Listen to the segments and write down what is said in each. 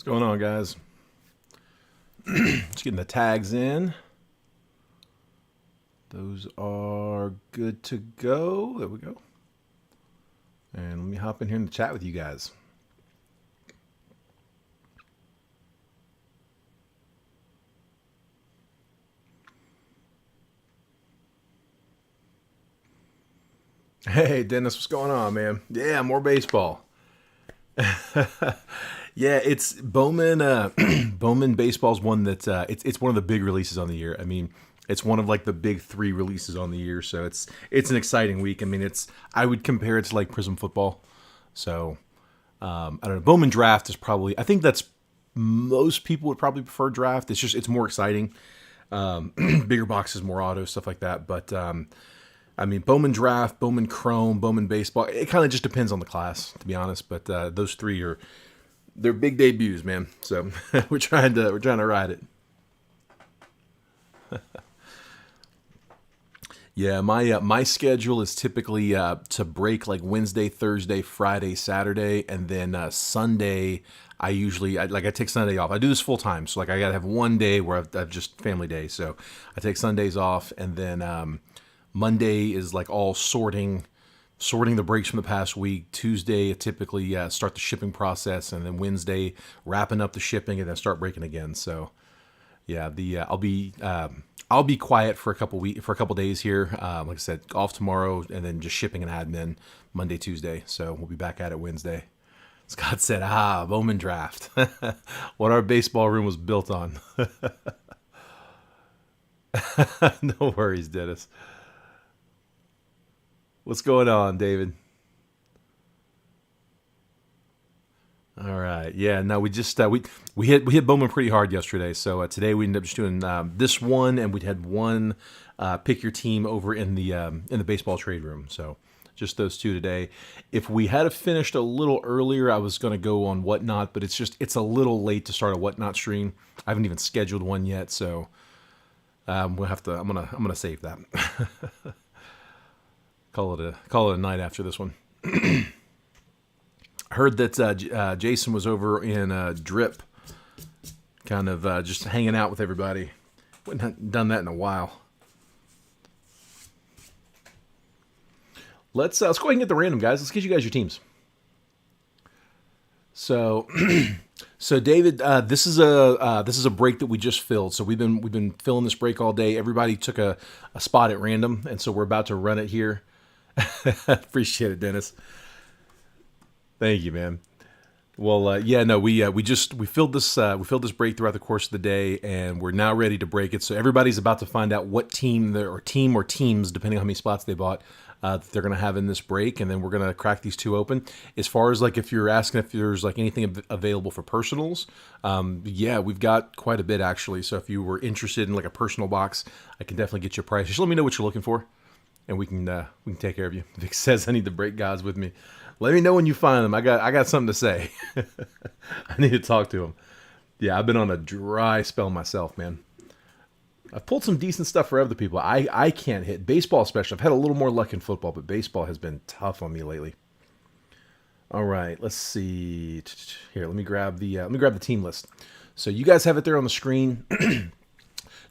Going on, guys? Just getting the tags in. Those are good to go. There we go. And let me hop in here and chat with you guys. Hey, Dennis, what's going on, man? Yeah, more baseball. Yeah, it's Bowman. Bowman Baseball's one that it's one of the big releases on the year. I mean, it's one of like the big three releases on the year, so it's an exciting week. I mean, I would compare it to like Prism Football. So I don't know. Bowman Draft is probably, I think that's most people would probably prefer Draft. It's more exciting. Bigger boxes, more autos, stuff like that. But I mean, Bowman Draft, Bowman Chrome, Bowman Baseball. It kind of just depends on the class, to be honest. But those three they're big debuts, man. So we're trying to ride it. Yeah, my schedule is typically to break like Wednesday, Thursday, Friday, Saturday, and then Sunday. I take Sunday off. I do this full time, so like I gotta have one day where I've just family day. So I take Sundays off, and then Monday is like all sorting the breaks from the past week. Tuesday, I typically start the shipping process, and then Wednesday wrapping up the shipping, and then start breaking again. So yeah, I'll be quiet for a couple days here. Like I said, off tomorrow, and then just shipping and admin Monday, Tuesday. So we'll be back at it Wednesday. Scott said, Bowman Draft. What our baseball room was built on. No worries, Dennis. What's going on, David? All right. Yeah. No, we just we hit Bowman pretty hard yesterday. So today we ended up just doing this one, and we had one pick your team over in the baseball trade room. So just those two today. If we had finished a little earlier, I was going to go on Whatnot, but it's a little late to start a Whatnot stream. I haven't even scheduled one yet, so we'll have to. I'm gonna save that. Call it a night after this one. Heard that Jason was over in Drip, kind of just hanging out with everybody. Hadn't done that in a while. Let's go ahead and get the random, guys. Let's get you guys your teams. So, so David, this is a break that we just filled. So we've been filling this break all day. Everybody took a spot at random, and so we're about to run it here. Appreciate it, Dennis. Thank you, man. Well, yeah, no, we filled this break throughout the course of the day, and we're now ready to break it. So everybody's about to find out what team or teams, depending on how many spots they bought, that they're going to have in this break, and then we're going to crack these two open. As far as like if you're asking if there's like anything available for personals, yeah, we've got quite a bit actually. So if you were interested in like a personal box, I can definitely get you a price. Just let me know what you're looking for, and we can take care of you. Vic says I need to break gods with me. Let me know when you find them. I got something to say. I need to talk to him. Yeah, I've been on a dry spell myself, man. I've pulled some decent stuff for other people. I can't hit baseball, especially. I've had a little more luck in football, but baseball has been tough on me lately. All right, let's see. Here, let me grab the team list. So you guys have it there on the screen.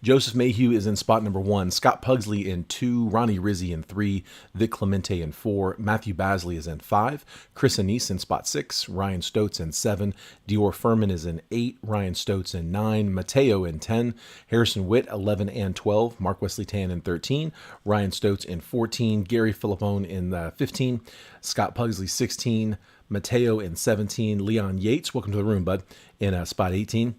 Joseph Mayhew is in spot number 1. Scott Pugsley in 2. Ronnie Rizzi in 3. Vic Clemente in 4. Matthew Basley is in 5. Chris Anise in spot 6. Ryan Stotz in 7. Dior Furman is in 8. Ryan Stotz in 9. Mateo in 10. Harrison Witt 11 and 12. Mark Wesley Tan in 13. Ryan Stotz in 14. Gary Filippone in 15. Scott Pugsley 16. Mateo in 17. Leon Yates, welcome to the room, bud, in spot 18.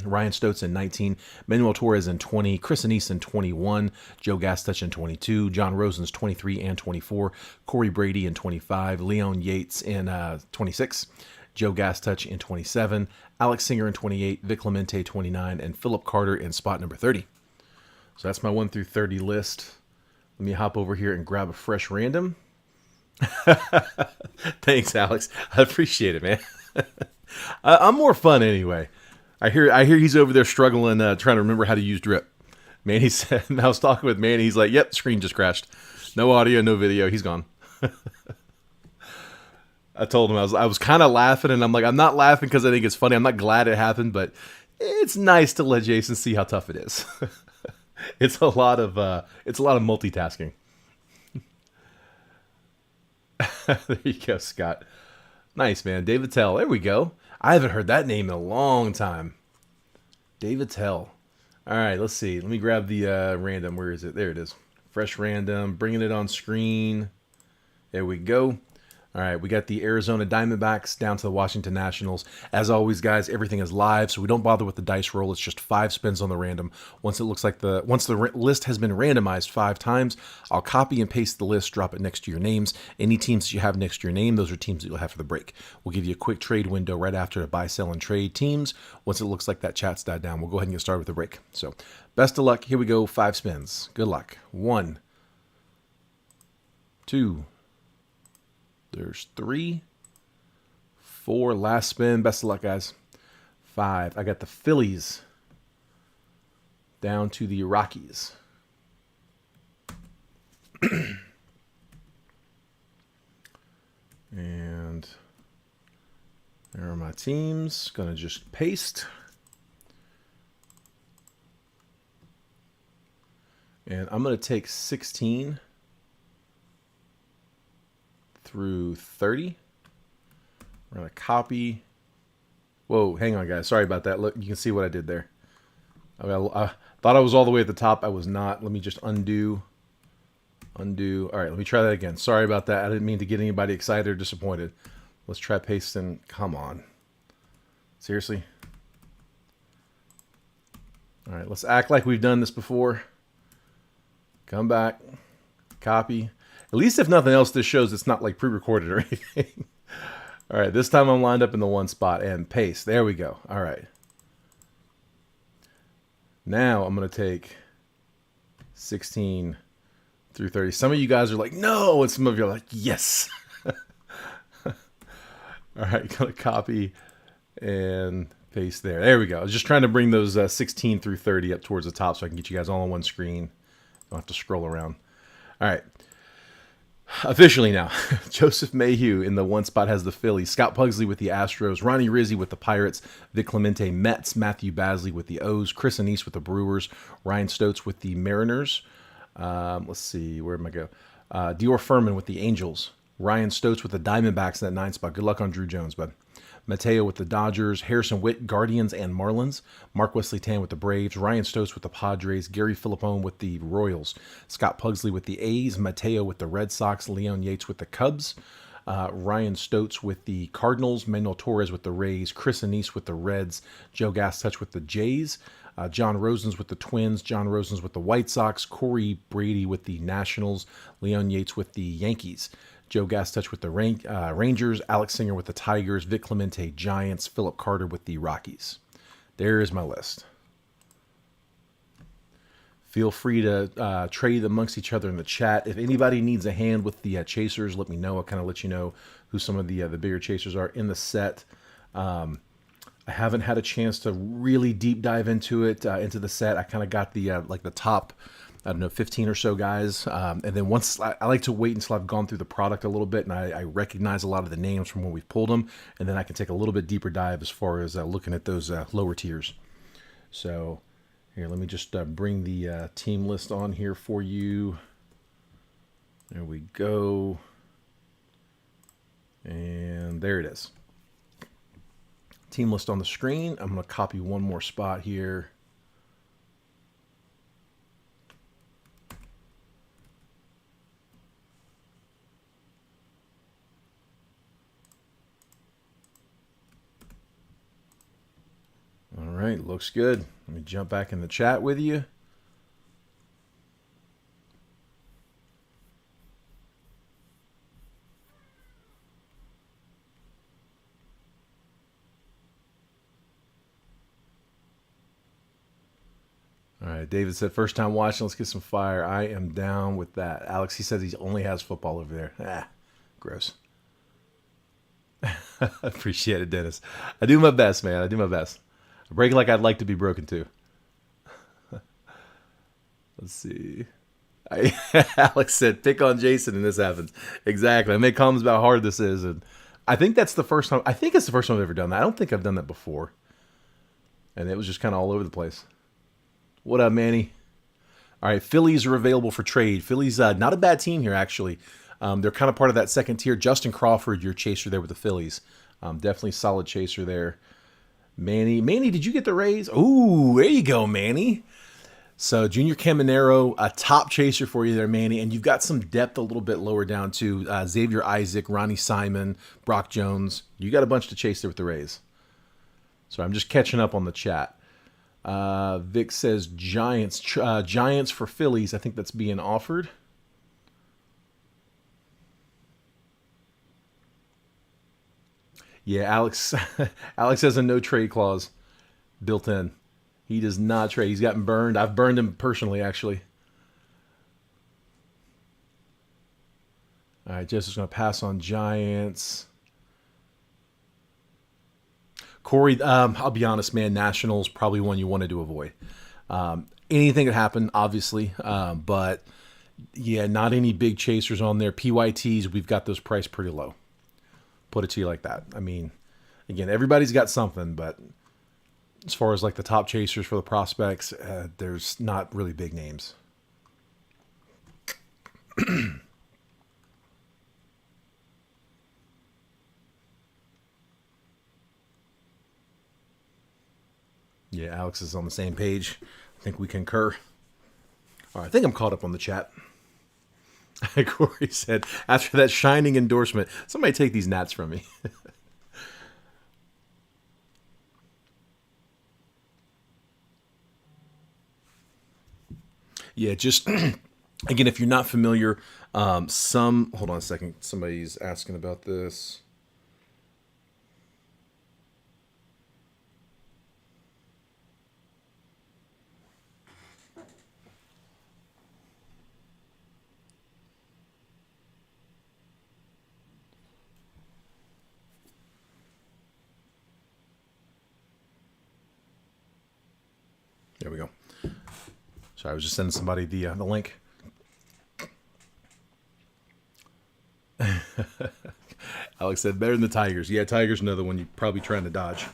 Ryan Stotz in 19, Manuel Torres in 20, Chris Anise in 21, Joe Gastuch in 22, John Rosen's 23 and 24, Corey Brady in 25, Leon Yates in 26, Joe Gastuch in 27, Alex Singer in 28, Vic Clemente 29, and Philip Carter in spot number 30. So that's my 1 through 30 list. Let me hop over here and grab a fresh random. Thanks, Alex. I appreciate it, man. I'm more fun anyway. I hear he's over there struggling, trying to remember how to use Drip. Manny said, I was talking with Manny. He's like, yep, screen just crashed. No audio, no video. He's gone. I told him I was kind of laughing, and I'm like, I'm not laughing because I think it's funny. I'm not glad it happened, but it's nice to let Jason see how tough it is. It's a lot of multitasking. There you go, Scott. Nice, man. David Tell. There we go. I haven't heard that name in a long time. David Tell. All right, let's see. Let me grab the random. Where is it? There it is. Fresh random. Bringing it on screen. There we go. All right, we got the Arizona Diamondbacks down to the Washington Nationals. As always, guys, everything is live, so we don't bother with the dice roll. It's just 5 spins on the random. Once the list has been randomized 5 times, I'll copy and paste the list, drop it next to your names. Any teams that you have next to your name, those are teams that you'll have for the break. We'll give you a quick trade window right after to buy, sell, and trade teams. Once it looks like that chat's died down, we'll go ahead and get started with the break. So, best of luck. Here we go. 5 spins. Good luck. 1, 2. There's 3, 4. Last spin. Best of luck, guys. 5. I got the Phillies down to the Rockies. And there are my teams. Gonna just paste. And I'm gonna take 16 through 30. We're going to copy. Whoa, hang on, guys. Sorry about that. Look, you can see what I did there. I thought I was all the way at the top. I was not. Let me just undo. Undo. All right, let me try that again. Sorry about that. I didn't mean to get anybody excited or disappointed. Let's try pasting. Come on. Seriously? All right, let's act like we've done this before. Come back. Copy. At least if nothing else, this shows it's not like pre-recorded or anything. All right, this time I'm lined up in the one spot and paste. There we go. All right. Now I'm going to take 16 through 30. Some of you guys are like, no, and some of you are like, yes. All right, going to copy and paste there. There we go. I was just trying to bring those 16 through 30 up towards the top so I can get you guys all on one screen. Don't have to scroll around. All right. Officially now, Joseph Mayhew in the one spot has the Phillies, Scott Pugsley with the Astros, Ronnie Rizzi with the Pirates, Vic Clemente Mets, Matthew Basley with the O's, Chris Anise with the Brewers, Ryan Stotz with the Mariners. Let's see, where am I go? Dior Furman with the Angels, Ryan Stotz with the Diamondbacks in that 9 spot. Good luck on Drew Jones, bud. Mateo with the Dodgers, Harrison Witt, Guardians and Marlins, Mark Wesley Tan with the Braves, Ryan Stotz with the Padres, Gary Filippone with the Royals, Scott Pugsley with the A's, Mateo with the Red Sox, Leon Yates with the Cubs, Ryan Stotz with the Cardinals, Manuel Torres with the Rays, Chris Anise with the Reds, Joe Gastouch with the Jays, John Rosens with the Twins, John Rosens with the White Sox, Corey Brady with the Nationals, Leon Yates with the Yankees, Joe Gastouch with the Rangers, Alex Singer with the Tigers, Vic Clemente Giants, Philip Carter with the Rockies. There is my list. Feel free to trade amongst each other in the chat. If anybody needs a hand with the chasers, let me know. I'll kind of let you know who some of the bigger chasers are in the set. I haven't had a chance to really deep dive into it, into the set. I kind of got the like the top, I don't know, 15 or so guys. And then once I like to wait until I've gone through the product a little bit and I recognize a lot of the names from when we've pulled them. And then I can take a little bit deeper dive as far as looking at those lower tiers. So here, let me just bring the team list on here for you. There we go. And there it is. Team list on the screen. I'm going to copy one more spot here. All right, looks good. Let me jump back in the chat with you. All right, David said, first time watching, let's get some fire. I am down with that. Alex, he says he only has football over there. Gross. Appreciate it, Dennis. I do my best, man. I do my best. I break like I'd like to be broken too. Let's see. Alex said, pick on Jason and this happens. Exactly. I make comments about how hard this is, and I think that's the first time. I think it's the first time I've ever done that. I don't think I've done that before, and it was just kind of all over the place. What up, Manny? All right, Phillies are available for trade. Phillies, not a bad team here actually. They're kind of part of that second tier. Justin Crawford, your chaser there with the Phillies, definitely solid chaser there. Manny, did you get the Rays? Ooh, there you go, Manny. So Junior Caminero, a top chaser for you there, Manny, and you've got some depth a little bit lower down too. Xavier Isaac, Ronnie Simon, Brock Jones. You got a bunch to chase there with the Rays. So I'm just catching up on the chat. Vic says Giants for Phillies. I think that's being offered. Yeah, Alex. Alex has a no trade clause built in. He does not trade. He's gotten burned. I've burned him personally, actually. All right, Joseph's going to pass on Giants. Corey, I'll be honest, man. Nationals probably one you wanted to avoid. Anything could happen, obviously, but yeah, not any big chasers on there. PYTs, we've got those priced pretty low. Put it to you like that. I mean, again, everybody's got something, but as far as like the top chasers for the prospects, there's not really big names. Yeah, Alex is on the same page. I think we concur. All right, I think I'm caught up on the chat. Corey said, after that shining endorsement, somebody take these gnats from me. Yeah, just again, if you're not familiar, hold on a second. Somebody's asking about this. There we go. Sorry, I was just sending somebody the link. Alex said better than the Tigers. Yeah, Tigers another one you're probably trying to dodge.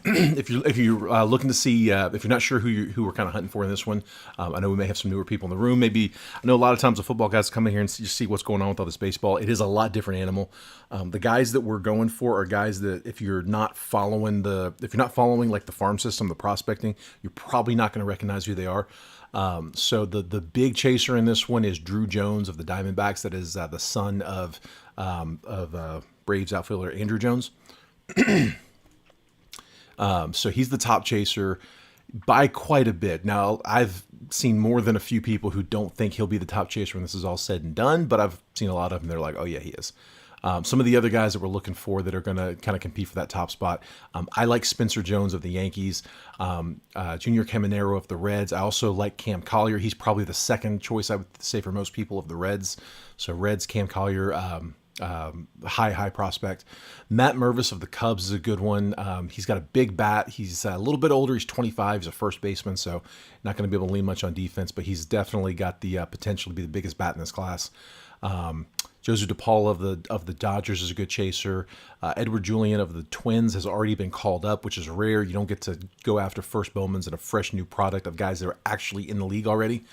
If you're looking to see, if you're not sure who we're kind of hunting for in this one, I know we may have some newer people in the room. Maybe I know a lot of times the football guys come in here and see what's going on with all this baseball. It is a lot different animal. The guys that we're going for are guys that if you're not following like the farm system, the prospecting, you're probably not going to recognize who they are. So the big chaser in this one is Drew Jones of the Diamondbacks. That is the son of Braves outfielder Andrew Jones. So he's the top chaser by quite a bit. Now, I've seen more than a few people who don't think he'll be the top chaser when this is all said and done, but I've seen a lot of them. They're like, oh, yeah, he is. Some of the other guys that we're looking for that are going to kind of compete for that top spot. I like Spencer Jones of the Yankees, Junior Caminero of the Reds. I also like Cam Collier. He's probably the second choice, I would say, for most people of the Reds. So Reds, Cam Collier, high prospect. Matt Mervis of the Cubs is a good one. He's got a big bat. He's a little bit older. He's 25. He's a first baseman, so not going to be able to lean much on defense, but he's definitely got the potential to be the biggest bat in this class. Josu DePaul of the Dodgers is a good chaser. Edward Julian of the Twins has already been called up, which is rare. You don't get to go after first Bowmans and a fresh new product of guys that are actually in the league already.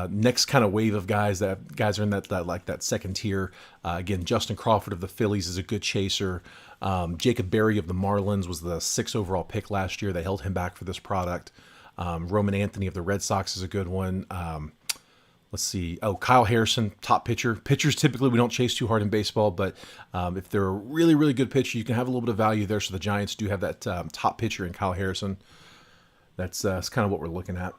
Next kind of wave of guys are in that second tier. Again, Justin Crawford of the Phillies is a good chaser. Jacob Berry of the Marlins was the 6th overall pick last year. They held him back for this product. Roman Anthony of the Red Sox is a good one. Let's see. Oh, Kyle Harrison, top pitcher. Pitchers typically we don't chase too hard in baseball, but if they're a really, really good pitcher, you can have a little bit of value there. So the Giants do have that top pitcher in Kyle Harrison. That's kind of what we're looking at.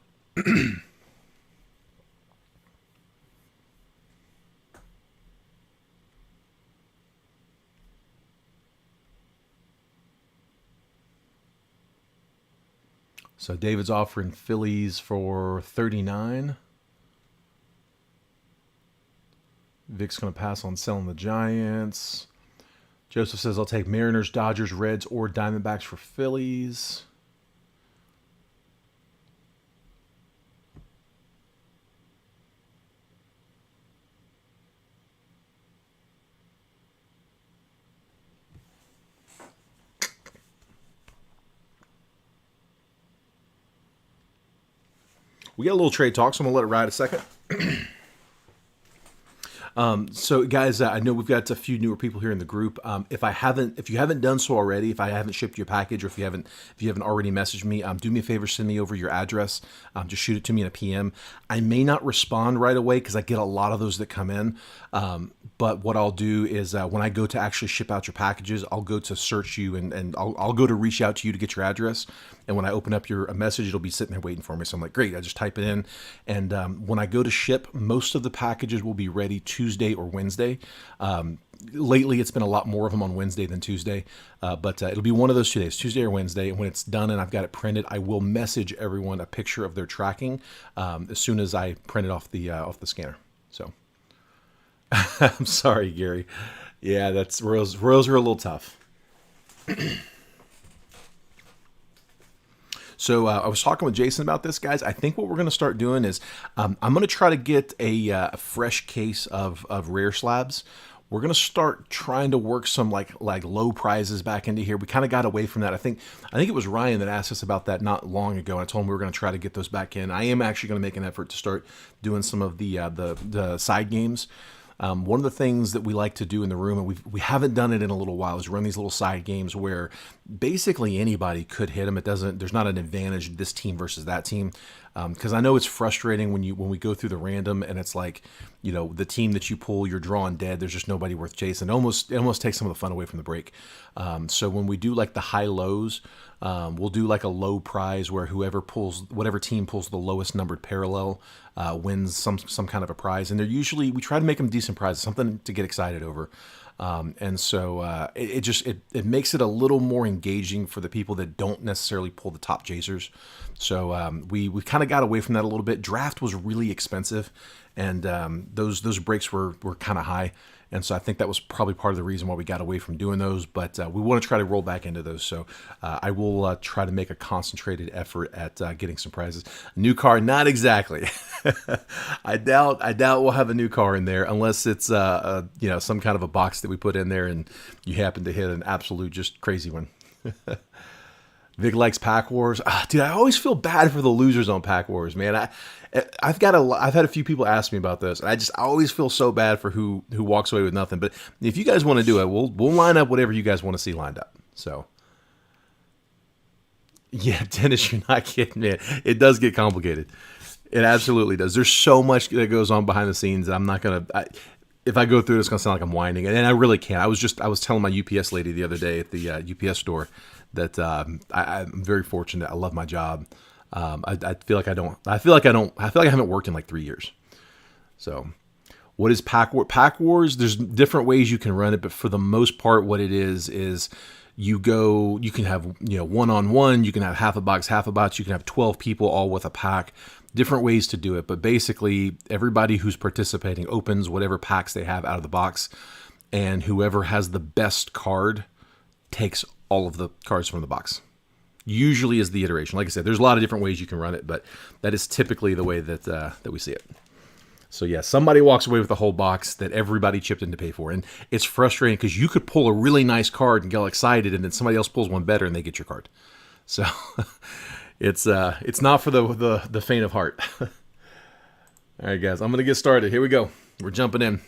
So David's offering Phillies for 39. Vic's going to pass on selling the Giants. Joseph says, I'll take Mariners, Dodgers, Reds, or Diamondbacks for Phillies. We got a little trade talk, so I'm gonna let it ride a second. So, guys, I know we've got a few newer people here in the group. If you haven't done so already, if I haven't shipped you a package, or if you haven't already messaged me, do me a favor, send me over your address. Just shoot it to me in a PM. I may not respond right away because I get a lot of those that come in. But what I'll do is when I go to actually ship out your packages, I'll go to search you and I'll go to reach out to you to get your address. And when I open up your message, it'll be sitting there waiting for me. So I'm like, great, I just type it in. And when I go to ship, most of the packages will be ready Tuesday or Wednesday. Lately, it's been a lot more of them on Wednesday than Tuesday, but it'll be one of those 2 days, Tuesday or Wednesday. And when it's done and I've got it printed, I will message everyone a picture of their tracking as soon as I print it off the scanner. So I'm sorry, Gary. Yeah, that's rows are a little tough. So I was talking with Jason about this, guys. I think what we're going to start doing is I'm going to try to get a fresh case of rare slabs. We're going to start trying to work some like low prizes back into here. We kind of got away from that. I think it was Ryan that asked us about that not long ago. I told him we were going to try to get those back in. I am actually going to make an effort to start doing some of the side games. One of the things that we like to do in the room, and we haven't done it in a little while, is run these little side games where basically anybody could hit them. There's not an advantage this team versus that team, because I know it's frustrating when we go through the random and it's like, the team that you pull, you're drawing dead. There's just nobody worth chasing. It almost takes some of the fun away from the break. So when we do like the high lows, we'll do like a low prize where whatever team pulls the lowest numbered parallel wins some kind of a prize. And we try to make them decent prizes, something to get excited over. And so it makes it a little more engaging for the people that don't necessarily pull the top chasers. So we kind of got away from that a little bit. Draft was really expensive, and those breaks were kind of high. And so I think that was probably part of the reason why we got away from doing those. But we want to try to roll back into those. So I will try to make a concentrated effort at getting some prizes. New car, not exactly. I doubt we'll have a new car in there unless it's some kind of a box that we put in there and you happen to hit an absolute just crazy one. Vic likes Pack Wars. Dude, I always feel bad for the losers on Pack Wars, man. I've had a few people ask me about this, and I always feel so bad for who walks away with nothing. But if you guys want to do it, we'll line up whatever you guys want to see lined up. So, yeah, Dennis, you're not kidding, man. It does get complicated. It absolutely does. There's so much that goes on behind the scenes. I'm not gonna. If I go through it, it's gonna sound like I'm whining, and I really can't. I was telling my UPS lady the other day at the UPS store that I'm very fortunate. I love my job. I feel like I haven't worked in like 3 years. So what is Pack Wars? There's different ways you can run it, but for the most part, what it is you can have, one-on-one, you can have half a box, you can have 12 people all with a pack, different ways to do it. But basically everybody who's participating opens whatever packs they have out of the box, and whoever has the best card takes all of the cards from the box. Usually is the iteration. Like I said, there's a lot of different ways you can run it, but that is typically the way that we see it. So yeah, somebody walks away with the whole box that everybody chipped in to pay for, and it's frustrating because you could pull a really nice card and get all excited, and then somebody else pulls one better and they get your card. So it's not for the faint of heart. All right, guys, I'm gonna get started. Here we go. We're jumping in.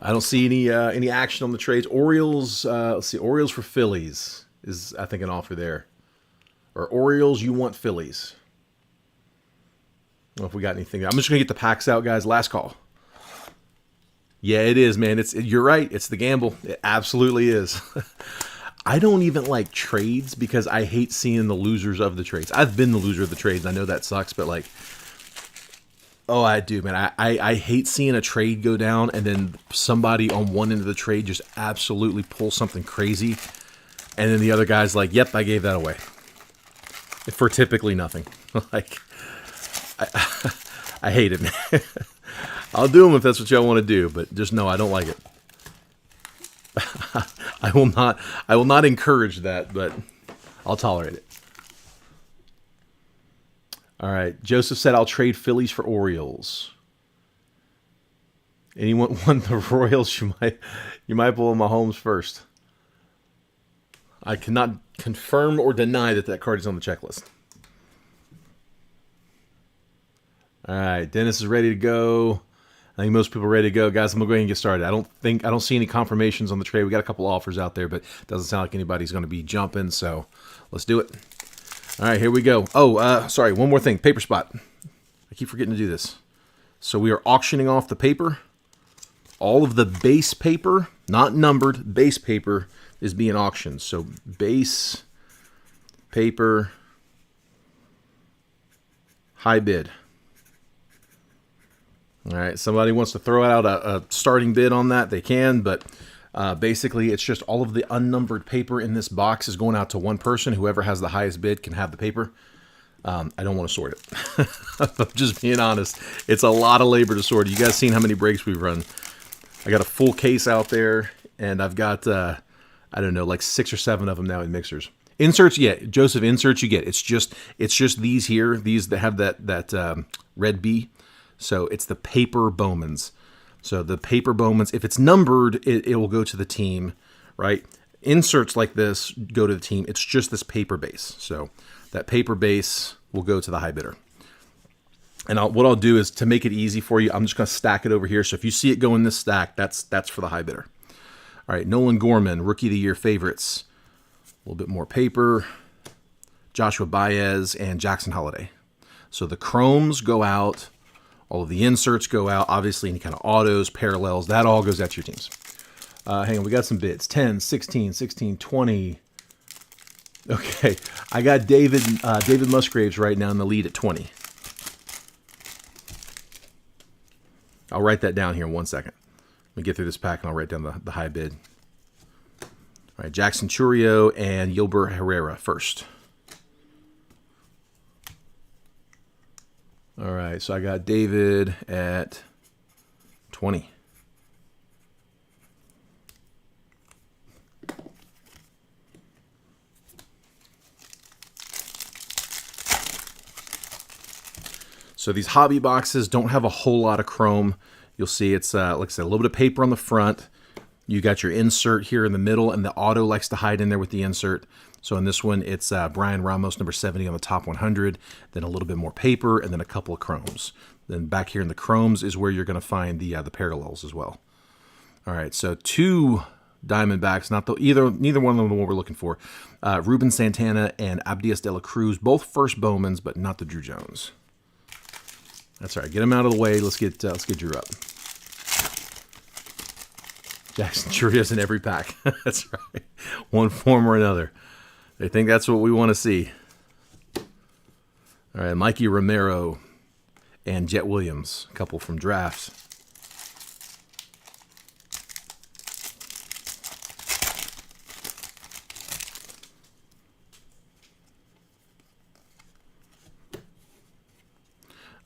I don't see any action on the trades. Orioles. Let's see. Orioles for Phillies is, I think, an offer there. Or Orioles, you want Phillies. I don't know if we got anything. I'm just going to get the packs out, guys. Last call. Yeah, it is, man. You're right. It's the gamble. It absolutely is. I don't even like trades because I hate seeing the losers of the trades. I've been the loser of the trades. I know that sucks, but like, oh, I do, man. I hate seeing a trade go down and then somebody on one end of the trade just absolutely pull something crazy. And then the other guy's like, yep, I gave that away. For typically nothing. Like, I hate it, man. I'll do them if that's what y'all want to do, but just know I don't like it. I will not encourage that, but I'll tolerate it. All right. Joseph said, I'll trade Phillies for Orioles. Anyone want the Royals? You might pull Mahomes first. I cannot confirm or deny that card is on the checklist. All right, Dennis is ready to go. I think most people are ready to go, guys. I'm gonna go ahead and get started. I don't see any confirmations on the trade. We got a couple offers out there, but it doesn't sound like anybody's going to be jumping. So let's do it. All right, here we go. Oh, sorry, one more thing. Paper spot. I keep forgetting to do this. So we are auctioning off the paper. All of the base paper, not numbered, base paper is being auctioned. So base paper, high bid. All right, somebody wants to throw out a starting bid on that, they can, but basically it's just all of the unnumbered paper in this box is going out to one person. Whoever has the highest bid can have the paper. I don't want to sort it. I'm just being honest. It's a lot of labor to sort. You guys seen how many breaks we've run. I got a full case out there, and I've got, I don't know, like 6 or 7 of them now in mixers. Inserts, yeah, Joseph, inserts you get. It's just these here, these that have that red B. So it's the paper Bowmans. So the paper Bowmans, if it's numbered, it will go to the team, right? Inserts like this go to the team. It's just this paper base. So that paper base will go to the high bidder. And what I'll do is, to make it easy for you, I'm just going to stack it over here. So if you see it go in this stack, that's for the high bidder. All right, Nolan Gorman, Rookie of the Year favorites. A little bit more paper. Joshua Baez and Jackson Holiday. So the chromes go out. All of the inserts go out. Obviously, any kind of autos, parallels, that all goes out to your teams. Hang on, we got some bids. 10, 16, 16, 20. Okay, I got David Musgraves right now in the lead at 20. I'll write that down here in 1 second. Let me get through this pack and I'll write down the high bid. All right, Jackson Churio and Yilber Herrera first. All right, so I got David at 20. So these hobby boxes don't have a whole lot of chrome. You'll see it's, like I said, a little bit of paper on the front. You got your insert here in the middle, and the auto likes to hide in there with the insert. So in this one, it's Brian Ramos, number 70 on the top 100, then a little bit more paper, and then a couple of chromes. Then back here in the chromes is where you're going to find the parallels as well. All right, so 2 Diamondbacks, neither one of them what we're looking for. Ruben Santana and Abdias de la Cruz, both first Bowmans, but not the Drew Jones. That's all right. Get them out of the way. Let's get Drew up. Jackson Churio's in every pack. That's right. One form or another. They think that's what we want to see. All right, Mikey Romero and Jet Williams, a couple from drafts.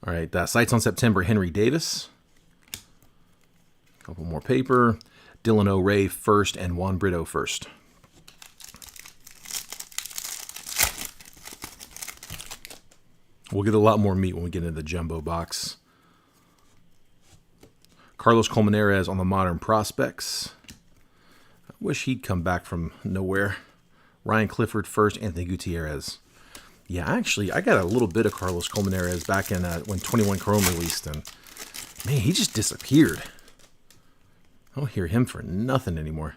All right, Sights on September, Henry Davis. A couple more paper. Dylan O'Ray first and Juan Brito first. We'll get a lot more meat when we get into the jumbo box. Carlos Colmenares on the Modern Prospects. I wish he'd come back from nowhere. Ryan Clifford first, Anthony Gutierrez. Yeah, actually, I got a little bit of Carlos Colmenares back in when 21 Chrome released, and man, he just disappeared. I don't hear him for nothing anymore.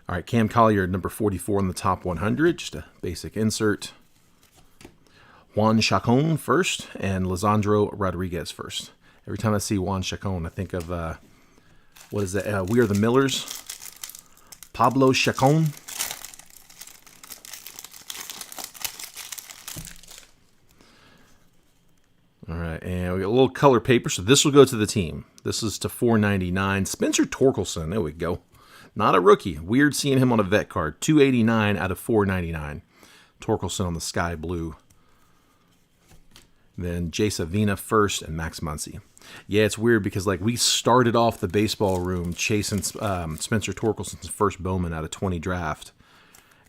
All right, Cam Collier, number 44 on the top 100, just a basic insert. Juan Chacon first, and Lisandro Rodriguez first. Every time I see Juan Chacon, I think of, what is that? We Are the Millers. Pablo Chacon. All right, and we got a little color paper, so this will go to the team. This is to $4.99. Spencer Torkelson, there we go. Not a rookie. Weird seeing him on a vet card. $2.89 out of $4.99. Torkelson on the sky blue. Then Jay Savina first and Max Muncy. Yeah, it's weird because like we started off the baseball room chasing Spencer Torkelson's first Bowman out of 20 draft.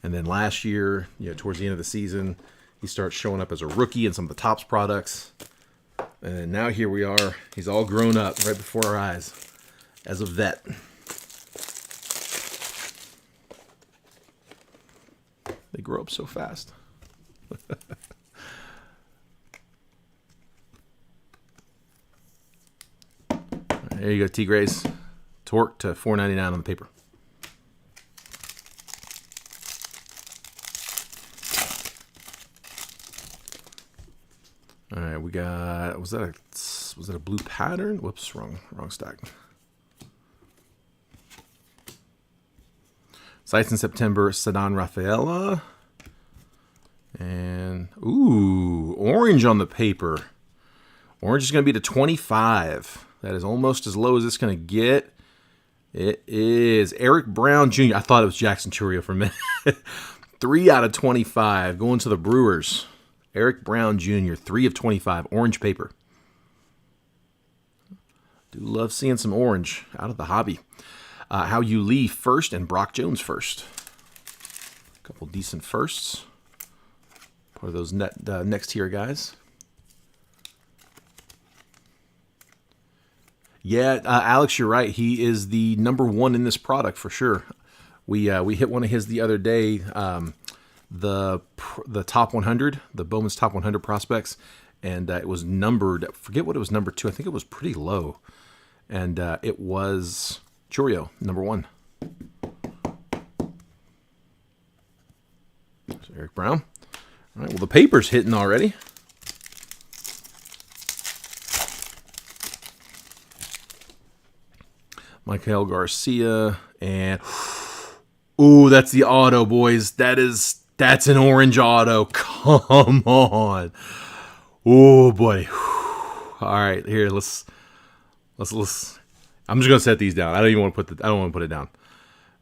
And then last year, towards the end of the season, he starts showing up as a rookie in some of the Topps products. And now here we are. He's all grown up right before our eyes as a vet. They grow up so fast. There you go, T-Grays. Torque to $4.99 on the paper. All right, we got, was that a blue pattern? Whoops, wrong stack. Sites in September, Sedan Rafaela. And, ooh, orange on the paper. Orange is going to be to 25. That is almost as low as it's going to get. It is Eric Brown Jr. I thought it was Jackson Chourio for a minute. 3 out of 25 going to the Brewers. Eric Brown Jr., 3 of 25, orange paper. Do love seeing some orange out of the hobby. How You Lee first and Brock Jones first. A couple decent firsts. Part of those next tier guys. Yeah, Alex, you're right. He is the number one in this product for sure. We hit one of his the other day. The top 100, the Bowman's top 100 prospects, and it was numbered. I forget what it was numbered to. I think it was pretty low, and it was Chourio, number 1. So Eric Brown. All right. Well, the paper's hitting already. Michael Garcia and ooh, that's the auto, boys. That's an orange auto. Come on. Oh boy. All right, here let's. I'm just gonna set these down. I don't want to put it down.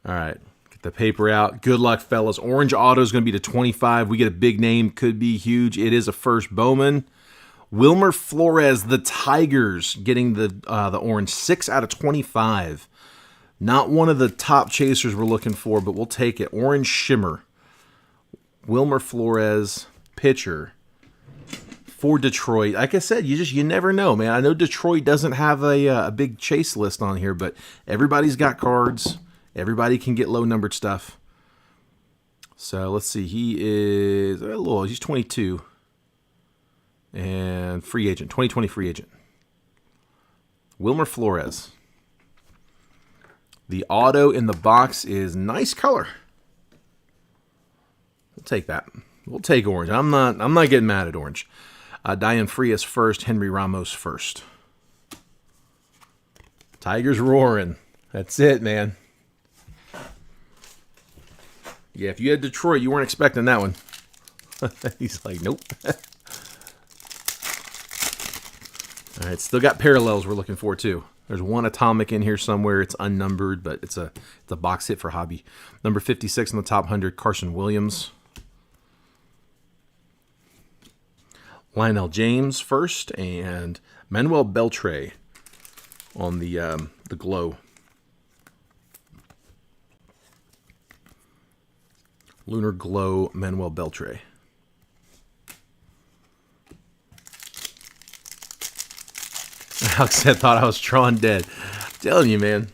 All right, get the paper out. Good luck, fellas. Orange auto is gonna be to 25. We get a big name, could be huge. It is a first Bowman. Wilmer Flores, the Tigers, getting the orange, 6 out of 25. Not one of the top chasers we're looking for, but we'll take it. Orange shimmer. Wilmer Flores, pitcher for Detroit. Like I said, you never know, man. I know Detroit doesn't have a big chase list on here, but everybody's got cards. Everybody can get low numbered stuff. So let's see. He is he's 22. And free agent, 2020 free agent. Wilmer Flores. The auto in the box is nice color. We'll take that. We'll take orange. I'm not getting mad at orange. Diane Frias first, Henry Ramos first. Tigers roaring. That's it, man. Yeah, if you had Detroit, you weren't expecting that one. He's like, nope. All right, still got parallels we're looking for too. There's one atomic in here somewhere. It's unnumbered, but it's a box hit for hobby. Number 56 in the top 100, Carson Williams. Lionel James first, and Manuel Beltre on the glow. Lunar Glow, Manuel Beltre. Alex said, thought I was drawing dead. I'm telling you, man.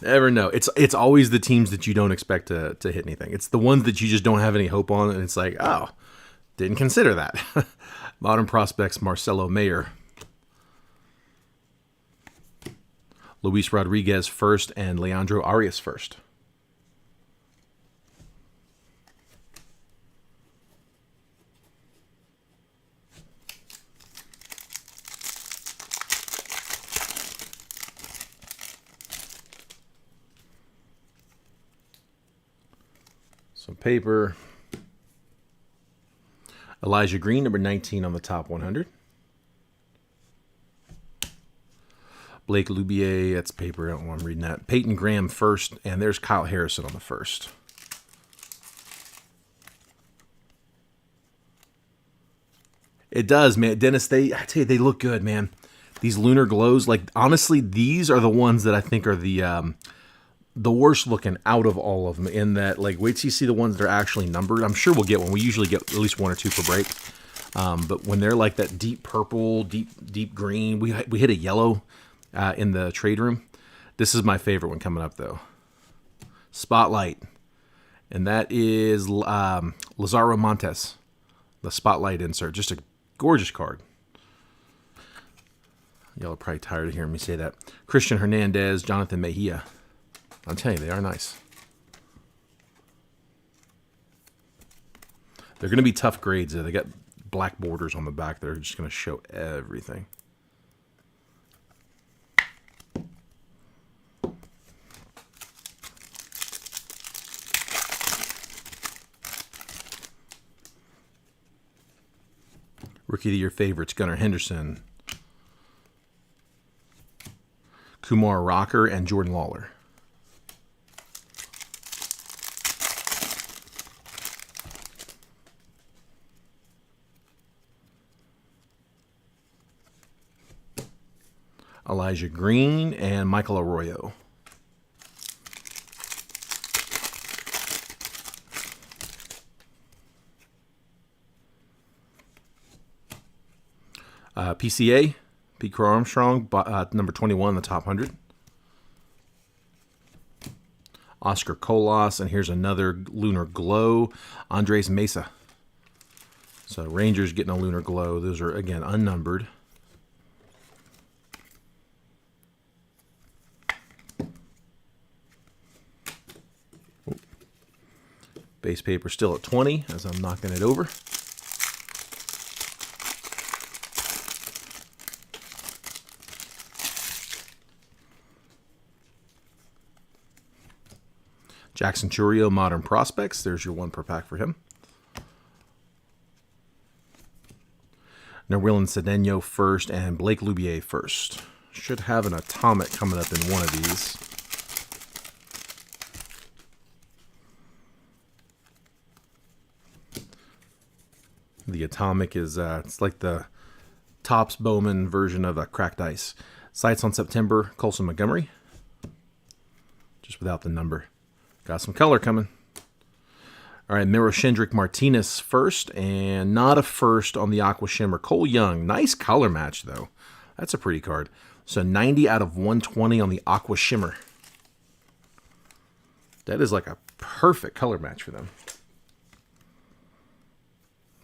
Never know. It's always the teams that you don't expect to hit anything. It's the ones that you just don't have any hope on, and it's like, oh, didn't consider that. Modern prospects, Marcelo Mayer. Luis Rodriguez first, and Leandro Arias first. Some paper. Elijah Green, number 19 on the top 100. Blake Lubier, that's paper. I don't want to read that. Peyton Graham first, and there's Kyle Harrison on the first. It does, man. Dennis, I tell you, they look good, man. These lunar glows, like, honestly, these are the ones that I think are the worst looking out of all of them, in that, like, wait till you see the ones that are actually numbered. I'm sure we'll get one. We usually get at least 1 or 2 per break. But when they're like that deep purple, deep green, we hit a yellow in the trade room. This is my favorite one coming up, though. Spotlight. And that is Lazaro Montes, the Spotlight insert. Just a gorgeous card. Y'all are probably tired of hearing me say that. Christian Hernandez, Jonathan Mejia. I'm telling you, they are nice. They're going to be tough grades, though. They got black borders on the back that are just going to show everything. Rookie of the Year favorites, Gunnar Henderson, Kumar Rocker, and Jordan Lawler. Elijah Green and Michael Arroyo. PCA, Pete Crow Armstrong, number 21 in the top 100. Oscar Colas, and here's another Lunar Glow, Andres Mesa. So Rangers getting a Lunar Glow. Those are, again, unnumbered. Base paper still at 20 as I'm knocking it over. Jackson Chourio, Modern Prospects. There's your 1 per pack for him. Nerwillan Cedeno first and Blake Lubier first. Should have an Atomic coming up in one of these. The Atomic is, it's like the Topps Bowman version of a Cracked Ice. Sights on September, Colson Montgomery. Just without the number. Got some color coming. All right, Miroshindrik Martinez first, and not a first on the Aqua Shimmer. Cole Young, nice color match, though. That's a pretty card. So 90 out of 120 on the Aqua Shimmer. That is like a perfect color match for them.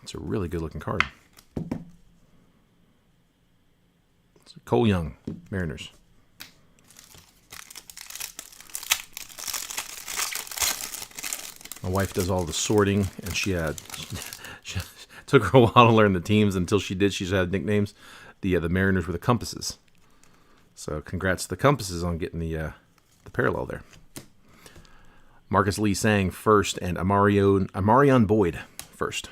It's a really good-looking card. So Cole Young, Mariners. My wife does all the sorting, and she took her a while to learn the teams. Until she did, she just had nicknames. The Mariners were the Compasses. So congrats to the Compasses on getting the parallel there. Marcus Lee Sang first, and Amarion Boyd first.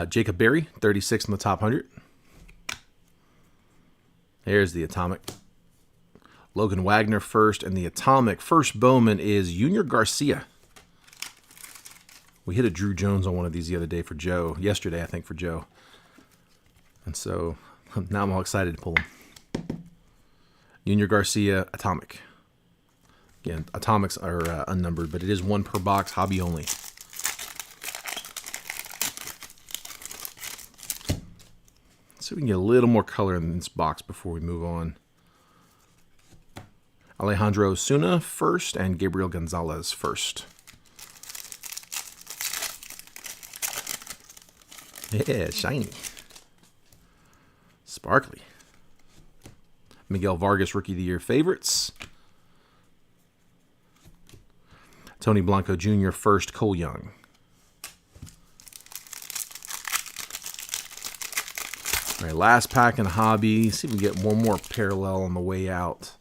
Jacob Berry, 36 in the top 100. There's the Atomic. Logan Wagner first, and the Atomic first Bowman is Junior Garcia. We hit a Drew Jones on one of these the other day for Joe. Yesterday, I think, for Joe. And so now I'm all excited to pull them. Junior Garcia, Atomic. Again, Atomics are unnumbered, but it is 1 per box, hobby only. So we can get a little more color in this box before we move on. Alejandro Osuna first, and Gabriel Gonzalez first. Yeah, shiny. Sparkly. Miguel Vargas, Rookie of the Year favorites. Tony Blanco Jr. first, Cole Young. All right, last pack in hobby. See if we can get one more parallel on the way out.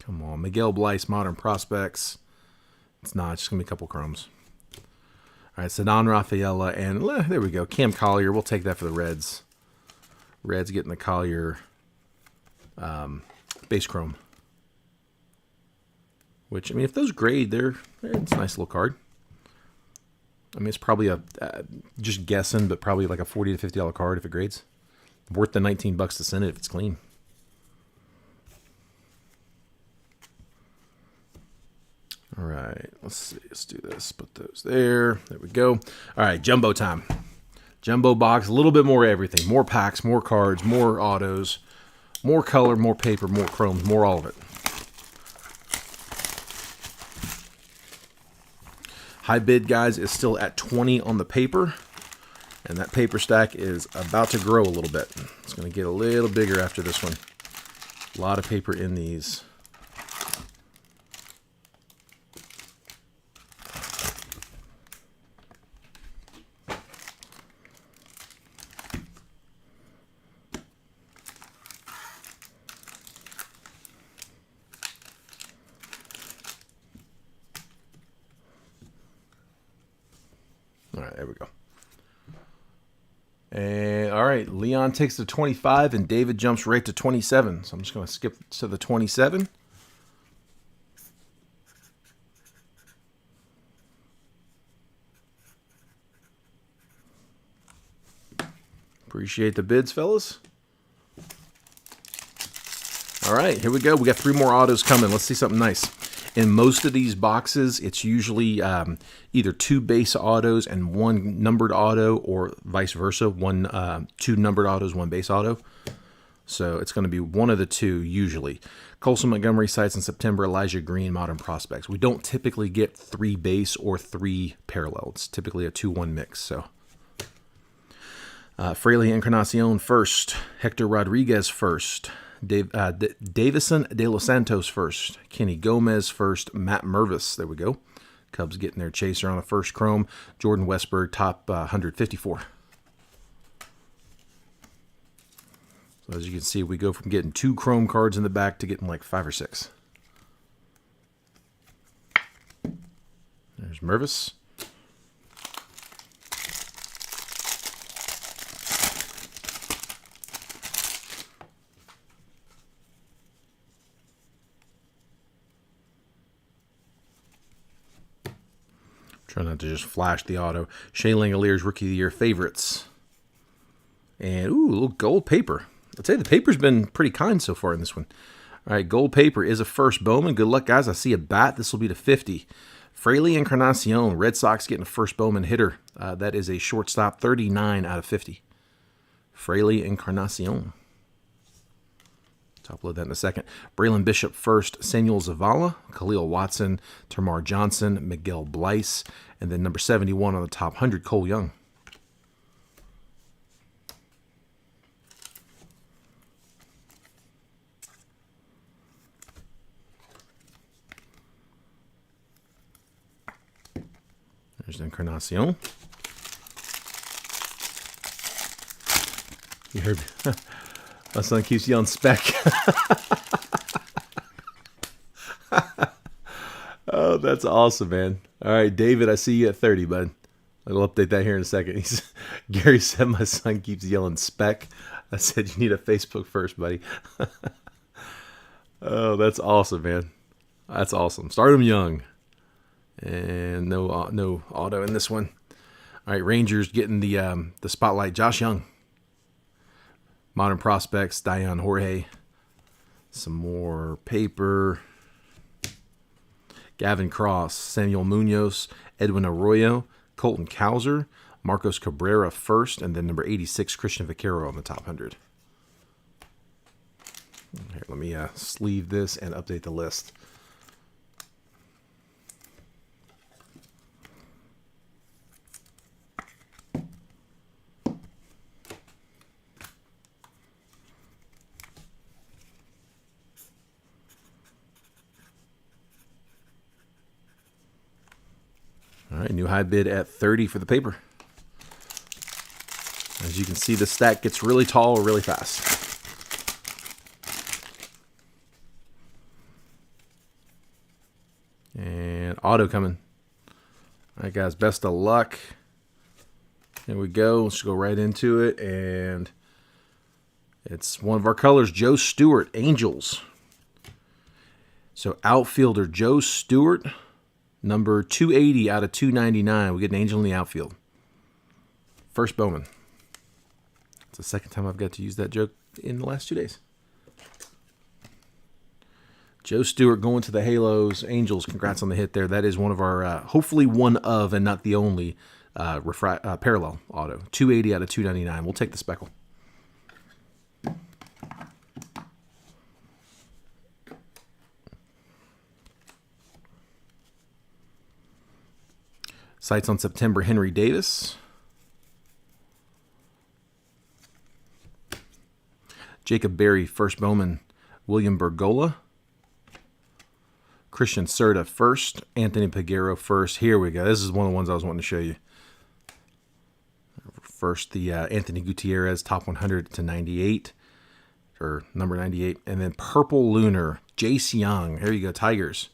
Come on, Miguel Bleis, Modern Prospects. It's not, it's just going to be a couple chromes. All right, Ceddanne Rafaela, and there we go, Cam Collier. We'll take that for the Reds. Reds getting the Collier base chrome. Which, I mean, if those grade, it's a nice little card. I mean, it's probably just guessing, but probably like a $40 to $50 card if it grades. Worth the $19 to send it if it's clean. All right, let's see. Let's do this. Put those there. There we go. All right, jumbo time. Jumbo box, a little bit more everything. More packs, more cards, more autos, more color, more paper, more chromes, more all of it. High bid, guys, is still at 20 on the paper. And that paper stack is about to grow a little bit. It's going to get a little bigger after this one. A lot of paper in these. All right, there we go. And all right, Leon takes the 25 and David jumps right to 27. So I'm just going to skip to the 27. Appreciate the bids, fellas. All right, here we go. We got 3 more autos coming. Let's see something nice. In most of these boxes, it's usually either 2 base autos and 1 numbered auto, or vice versa, 2 numbered autos, 1 base auto. So it's going to be one of the 2 usually. Colson Montgomery Sights in September, Elijah Green, Modern Prospects. We don't typically get 3 base or 3 parallel. It's typically a 2-1 mix. So Fraley Encarnacion first, Hector Rodriguez first, Davison De Los Santos first, Kenny Gomez first, Matt Mervis, there we go. Cubs getting their chaser on the first chrome. Jordan Westberg, top 154. So as you can see, we go from getting 2 chrome cards in the back to getting like 5 or 6. There's Mervis. Try not to just flash the auto. Shea Langoliers Rookie of the Year favorites. And, ooh, a little gold paper. I'd say the paper's been pretty kind so far in this one. All right, gold paper is a first Bowman. Good luck, guys. I see a bat. This will be to 50. Fraley Encarnacion, Red Sox getting a first Bowman hitter. That is a shortstop, 39 out of 50. Fraley Encarnacion. Top load that in a second. Braylon Bishop first, Samuel Zavala, Khalil Watson, Tamar Johnson, Miguel Bleis, and then number 71 on the top 100, Cole Young. There's Encarnacion. You heard my son keeps yelling spec. Oh, that's awesome, man. All right, David, I see you at 30, bud. I'll update that here in a second. Gary said my son keeps yelling spec. I said you need a Facebook first, buddy. Oh, that's awesome, man. That's awesome. Start him young. And no auto in this one. All right, Rangers getting the spotlight. Josh Young. Modern Prospects, Dion Jorge. Some more paper. Gavin Cross, Samuel Munoz, Edwin Arroyo, Colton Cowser, Marcos Cabrera first, and then number 86, Christian Vaquero on the top 100. Here, let me sleeve this and update the list. All right, new high bid at 30 for the paper. As you can see, the stack gets really tall really fast. And auto coming. All right, guys, best of luck. Here we go. Let's go right into it. And it's one of our colors, Joe Stewart, Angels. So outfielder Joe Stewart. Number 280 out of 299. We get an Angel in the outfield. First Bowman. It's the second time I've got to use that joke in the last 2 days. Joe Stewart going to the Halos. Angels, congrats on the hit there. That is one of our, hopefully one of, and not the only, parallel auto. 280 out of 299. We'll take the speckle. Sights on September, Henry Davis. Jacob Berry, first Bowman, William Bergolla. Christian Serta, first. Anthony Peguero, first. Here we go. This is one of the ones I was wanting to show you. First, the Anthony Gutierrez, top 100 to 98, or number 98. And then Purple Lunar, Jace Young. Here you go, Tigers.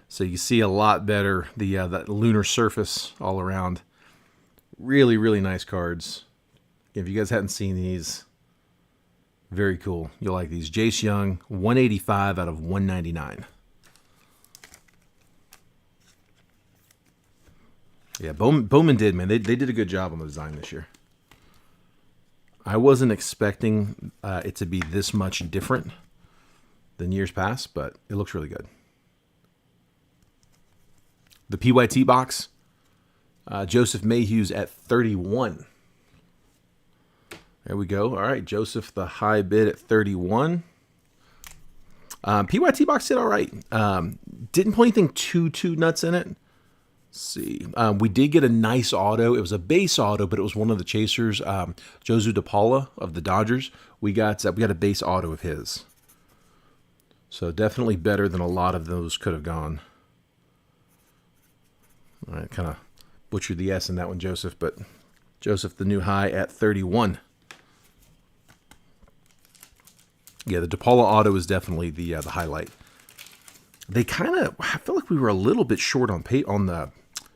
So you see a lot better that lunar surface all around. Really, really nice cards. If you guys hadn't seen these, very cool. You'll like these. Jace Young, 185 out of 199. Yeah, Bowman did, man. They did a good job on the design this year. I wasn't expecting it to be this much different than years past, but it looks really good. The PYT box, Joseph Mayhews at 31. There we go. All right, Joseph, the high bid at 31. PYT box did all right. Didn't put anything too nuts in it. Let's see. We did get a nice auto. It was a base auto, but it was one of the chasers, Josu DePaula of the Dodgers. We got a base auto of his. So definitely better than a lot of those could have gone. All right, kind of butchered the S in that one, Joseph, but Joseph, the new high at 31. Yeah, the DePaula auto is definitely the highlight. I feel like we were a little bit short on the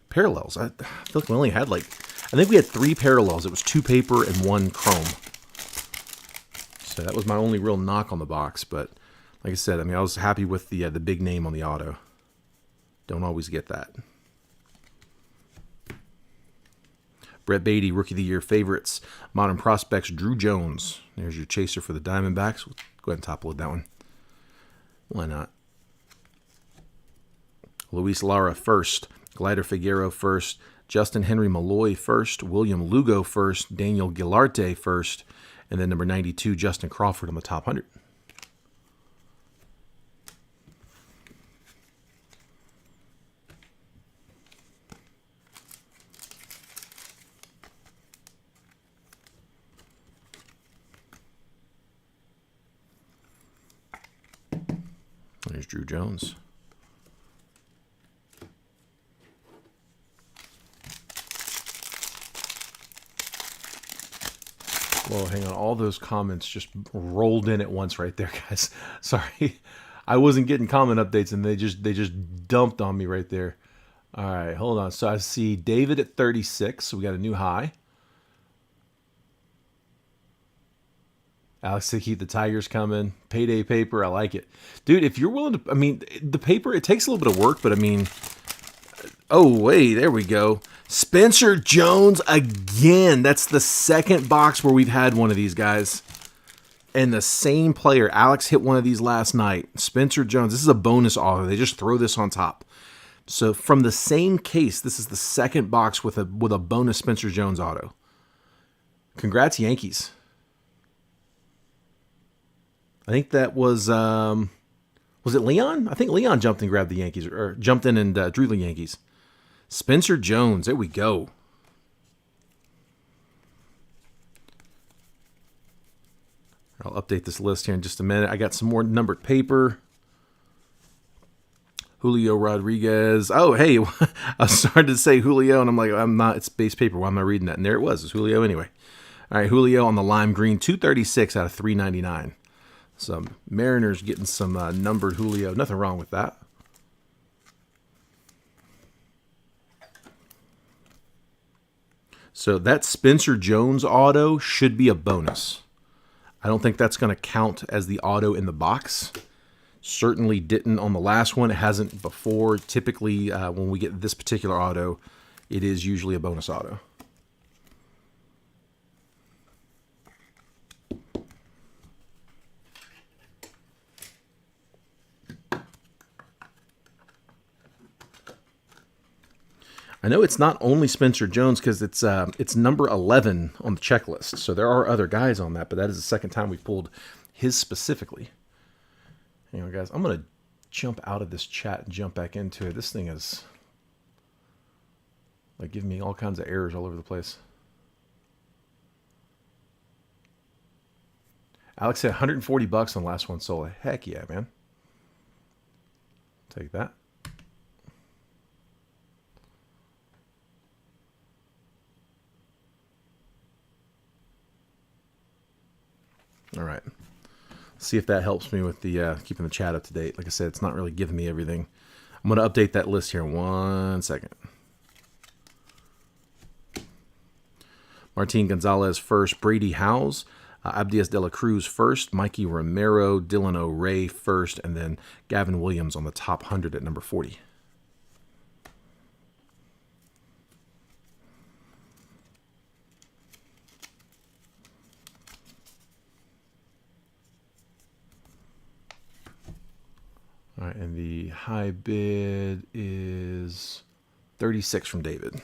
parallels. I feel like we only had I think we had 3 parallels. It was 2 paper and 1 chrome. So that was my only real knock on the box. But like I said, I mean, I was happy with the big name on the auto. Don't always get that. Brett Beatty, Rookie of the Year favorites. Modern Prospects, Drew Jones. There's your chaser for the Diamondbacks. We'll go ahead and top load that one. Why not? Luis Lara first. Glider Figueroa first. Justin Henry Malloy first. William Lugo first. Daniel Gilarte first. And then number 92, Justin Crawford on the top 100. There's Drew Jones. Whoa, hang on. All those comments just rolled in at once right there, guys. Sorry. I wasn't getting comment updates and they just dumped on me right there. All right, hold on. So I see David at 36. So we got a new high. Alex to keep the Tigers coming. Payday paper. I like it. Dude, if you're willing to, I mean, the paper, it takes a little bit of work, but I mean, oh, wait, there we go. Spencer Jones again. That's the second box where we've had one of these guys. And the same player. Alex hit one of these last night. Spencer Jones. This is a bonus auto. They just throw this on top. So from the same case, this is the second box with a bonus Spencer Jones auto. Congrats, Yankees. I think that was it Leon? I think Leon jumped and grabbed the Yankees, or jumped in and drew the Yankees. Spencer Jones, there we go. I'll update this list here in just a minute. I got some more numbered paper. Julio Rodriguez. Oh, hey, I was starting to say Julio, and I'm like, I'm not. It's base paper. Why am I reading that? And there it was. It's Julio anyway. All right, Julio on the lime green, 236 out of 399. Some Mariners getting some numbered Julio. Nothing wrong with that. So that Spencer Jones auto should be a bonus. I don't think that's going to count as the auto in the box. Certainly didn't on the last one. It hasn't before. Typically, when we get this particular auto, it is usually a bonus auto. I know it's not only Spencer Jones because it's number 11 on the checklist. So there are other guys on that, but that is the second time we pulled his specifically. Hang on, guys. I'm going to jump out of this chat and jump back into it. This thing is... Like giving me all kinds of errors all over the place. Alex said $140 on the last one sold. Heck yeah, man. Take that. All right. See if that helps me with the keeping the chat up to date. Like I said, it's not really giving me everything. I'm going to update that list here in 1 second. Martin Gonzalez first, Brady Howes, Abdias de la Cruz first, Mikey Romero, Dylan O'Ray first, and then Gavin Williams on the top 100 at number 40. All right, and the high bid is 36 from David.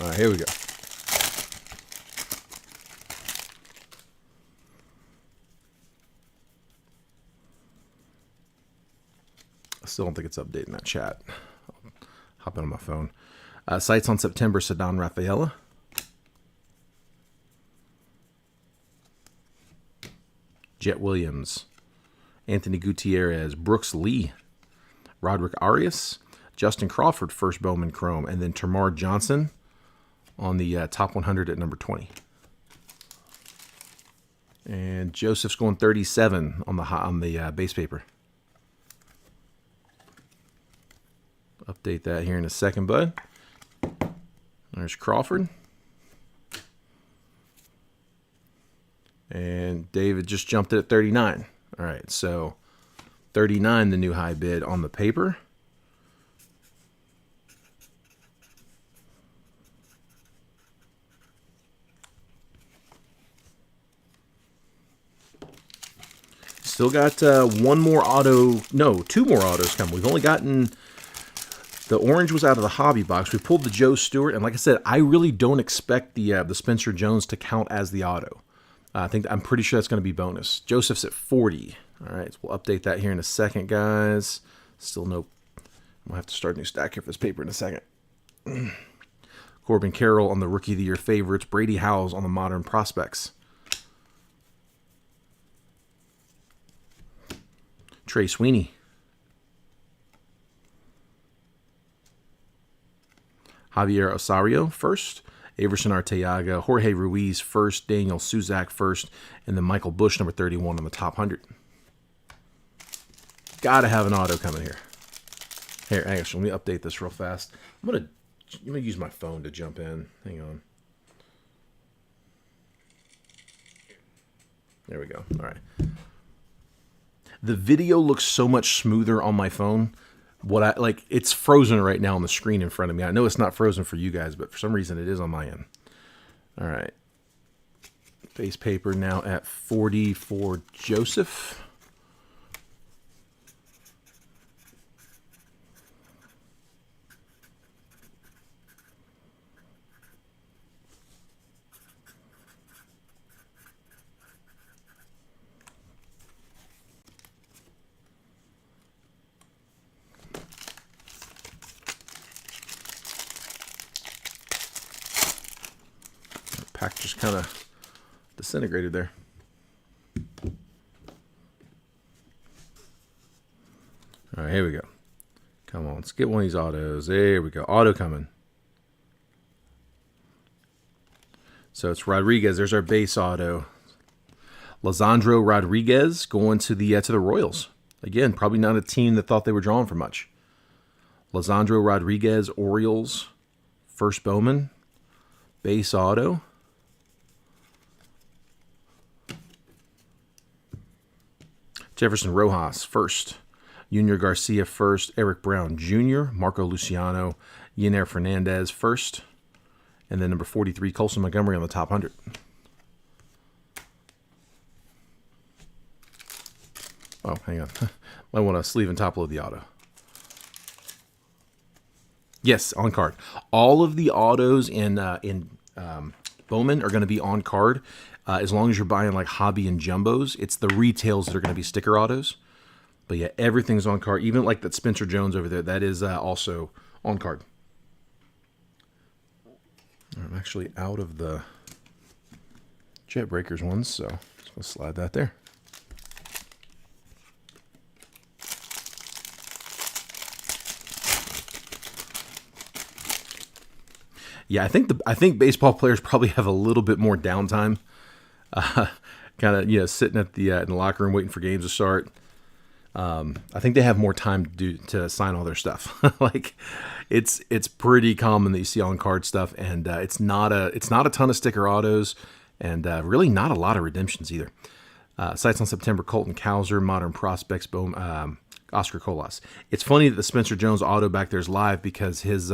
All right, here we go. I still don't think it's updating that chat. I'll hop in on my phone. Sights on September, Ceddanne Rafaela. Jet Williams. Anthony Gutierrez. Brooks Lee. Roderick Arias. Justin Crawford, first Bowman Chrome. And then Termarr Johnson on the top 100 at number 20. And Joseph's going 37 on the base paper. Update that here in a second, bud. There's Crawford. And David just jumped it at 39. All right, so 39, the new high bid on the paper. Still got one more auto, no, two more autos coming. We've only gotten, the orange was out of the hobby box. We pulled the Joe Stewart, and like I said, I really don't expect the Spencer Jones to count as the auto. I'm pretty sure that's going to be bonus. Joseph's at 40. All right, so we'll update that here in a second, guys. Still no, I'll have to start a new stack here for this paper in a second. Corbin Carroll on the Rookie of the Year favorites. Brady Howes on the Modern Prospects. Trey Sweeney. Javier Osario first. Averson Arteaga. Jorge Ruiz first. Daniel Suzak first. And then Michael Bush, number 31 on the top 100. Gotta have an auto coming here. Here, actually, let me update this real fast. I'm gonna use my phone to jump in. Hang on. There we go. All right. The video looks so much smoother on my phone. It's frozen right now on the screen in front of me. I know it's not frozen for you guys, but for some reason it is on my end. All right. Base paper now at 40 for Joseph. Pack just kind of disintegrated there. All right, here we go. Come on, let's get one of these autos. There we go. Auto coming. So it's Rodriguez. There's our base auto. Lisandro Rodriguez going to the Royals. Again, probably not a team that thought they were drawing for much. Lisandro Rodriguez, Orioles, first Bowman, base auto. Jefferson Rojas, first. Junior Garcia, first. Eric Brown, Jr., Marco Luciano, Yener Fernandez, first. And then number 43, Colson Montgomery on the top 100. Oh, hang on. Might want to sleeve and top load the auto. Yes, on card. All of the autos in Bowman are going to be on card. As long as you're buying like hobby and jumbos, it's the retails that are going to be sticker autos. But yeah, everything's on card. Even like that Spencer Jones over there, that is also on card. I'm actually out of the Jet Breakers ones, so just gonna slide that there. Yeah, I think baseball players probably have a little bit more downtime, kind of sitting at the in the locker room waiting for games to start. I think they have more time to sign all their stuff. Like it's pretty common that you see on card stuff, and it's not a ton of sticker autos, and really not a lot of redemptions either. Sights on September: Colton Cowser, Modern Prospects, Oscar Colas. It's funny that the Spencer Jones auto back there is live because his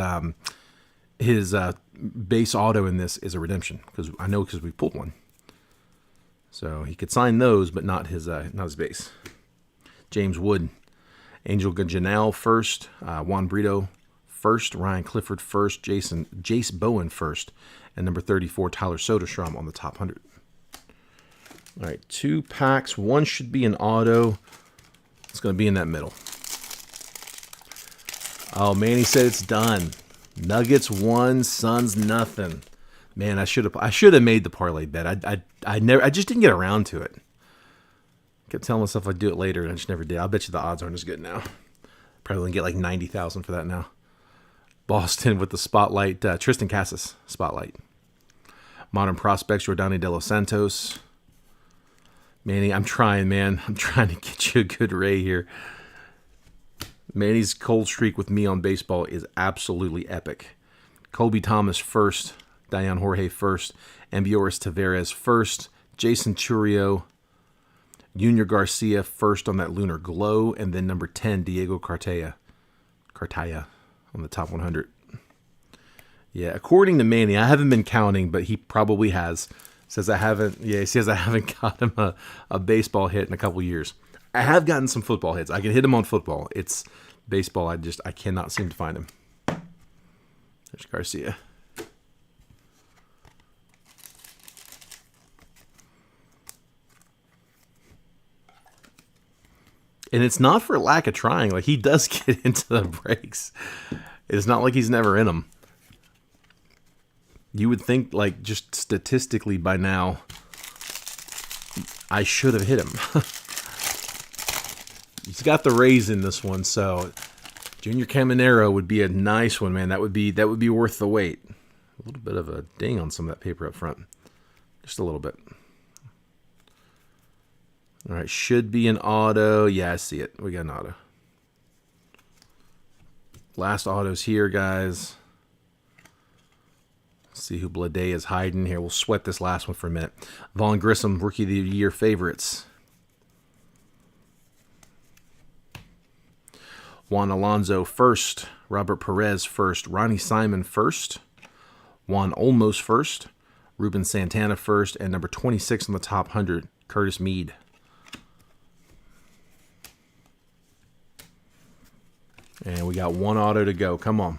base auto in this is a redemption, because we pulled one. So he could sign those, but not his base. James Wood, Angel Janelle first, Juan Brito first, Ryan Clifford first, Jace Bowen first, and number 34 Tyler Soderstrom on the top 100. All right, 2 packs. One should be an auto. It's going to be in that middle. Oh, Manny said it's done. Nuggets 1, Suns nothing. Man, I should have made the parlay bet. I just didn't get around to it. Kept telling myself I'd do it later, and I just never did. I'll bet you the odds aren't as good now. Probably gonna get like 90,000 for that now. Boston with the spotlight. Tristan Casas spotlight. Modern Prospects, Jordani De Los Santos. Manny, I'm trying, man. I'm trying to get you a good Ray here. Manny's cold streak with me on baseball is absolutely epic. Colby Thomas first, Diane Jorge first, Ambioris Taveras first, Jason Churio, Junior Garcia first on that Lunar Glow, and then number 10, Diego Cartaya on the top 100. Yeah, according to Manny, I haven't been counting, but he probably has. Says I haven't. Yeah, he says I haven't got him a baseball hit in a couple years. I have gotten some football hits. I can hit him on football. It's baseball. I cannot seem to find him. There's Garcia. And it's not for lack of trying. Like, he does get into the breaks. It's not like he's never in them. You would think, like, just statistically by now, I should have hit him. He's got the Rays in this one, so Junior Caminero would be a nice one, man. That would be worth the wait. A little bit of a ding on some of that paper up front. Just a little bit. All right, should be an auto. Yeah, I see it. We got an auto. Last autos here, guys. Let's see who Blade is hiding here. We'll sweat this last one for a minute. Vaughn Grissom, Rookie of the Year favorites. Juan Alonso first. Robert Perez first. Ronnie Simon first. Juan Olmos first. Ruben Santana first. And number 26 on the top 100, Curtis Mead. And we got one auto to go. Come on.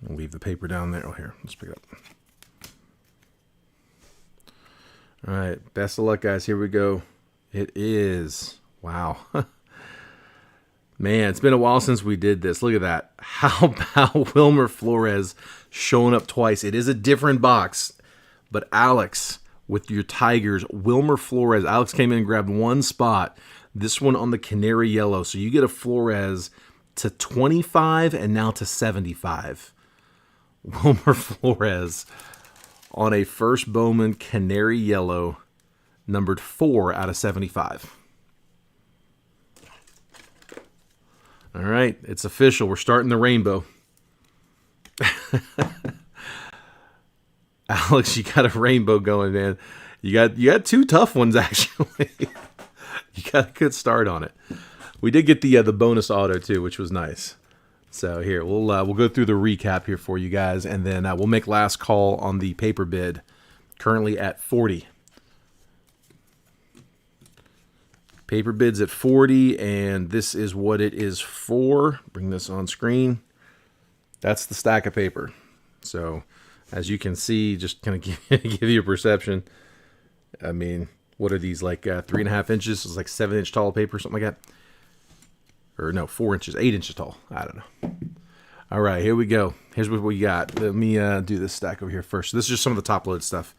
I'll leave the paper down there. Oh, here. Let's pick it up. All right. Best of luck, guys. Here we go. It is. Wow. Man, it's been a while since we did this. Look at that. How about Wilmer Flores showing up twice? It is a different box. But Alex, with your Tigers, Wilmer Flores. Alex came in and grabbed one spot. This one on the Canary Yellow. So you get a Flores to 25 and now to 75. Wilmer Flores on a first Bowman Canary Yellow, numbered 4 out of 75. All right, it's official. We're starting the rainbow. Alex, you got a rainbow going, man. You got 2 tough ones, actually. You got a good start on it. We did get the bonus auto too, which was nice. So here we'll go through the recap here for you guys, and then we'll make last call on the paper bid. Currently at 40. Paper bids at 40, and this is what it is for. Bring this on screen. That's the stack of paper. So, as you can see, just kind of give you a perception. I mean, what are these, like 3.5 inches? It's like 7-inch tall paper, something like that. Or no, 4 inches, 8 inches tall. I don't know. All right, here we go. Here's what we got. Let me do this stack over here first. So this is just some of the top load stuff.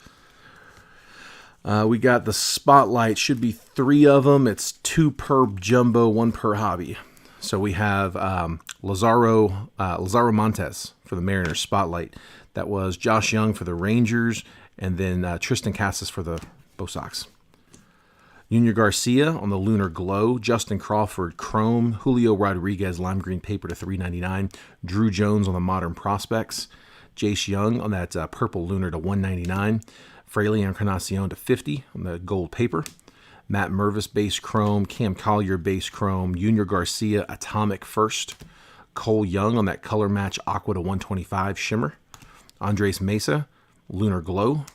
We got the Spotlight. Should be 3 of them. It's 2 per jumbo, 1 per hobby. So we have Lazaro Montes for the Mariners Spotlight. That was Josh Young for the Rangers, and then Tristan Casas for the Bo Sox. Junior Garcia on the Lunar Glow, Justin Crawford Chrome, Julio Rodriguez Lime Green Paper to $3.99, Drew Jones on the Modern Prospects, Jace Young on that Purple Lunar to $1.99, Fraley Encarnacion to $50 on the Gold Paper, Matt Mervis Base Chrome, Cam Collier Base Chrome, Junior Garcia Atomic First, Cole Young on that Color Match Aqua to $125 Shimmer, Andres Mesa Lunar Glow,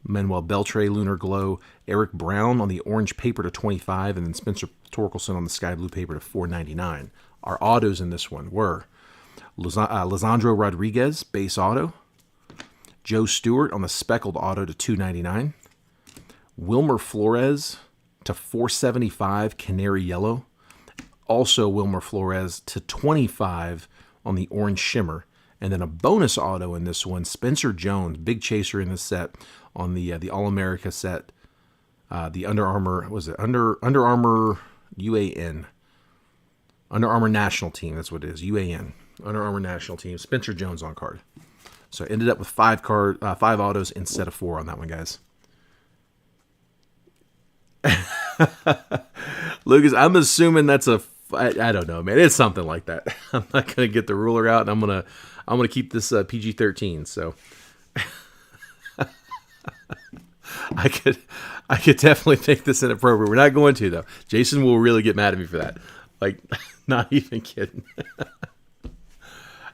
Manuel Beltre Lunar Glow, Eric Brown on the Orange Paper to $25, and then Spencer Torkelson on the Sky Blue Paper to $4.99. Our autos in this one were Lisandro Rodriguez Base Auto, Joe Stewart on the Speckled Auto to $2.99, Wilmer Flores to $4.75 Canary Yellow, also Wilmer Flores to $25 on the Orange Shimmer, and then a bonus auto in this one, Spencer Jones, big chaser in this set, on the All-America set, the Under Armour, was it Under Armour UAN, Under Armour National Team, that's what it is, UAN, Under Armour National Team, Spencer Jones on card. So I ended up with 5 autos instead of 4 on that one, guys. Lucas, I'm assuming that's I don't know, man. It's something like that. I'm not gonna get the ruler out, and I'm gonna keep this PG-13. So I could definitely think this inappropriate. We're not going to, though. Jason will really get mad at me for that. Like, not even kidding.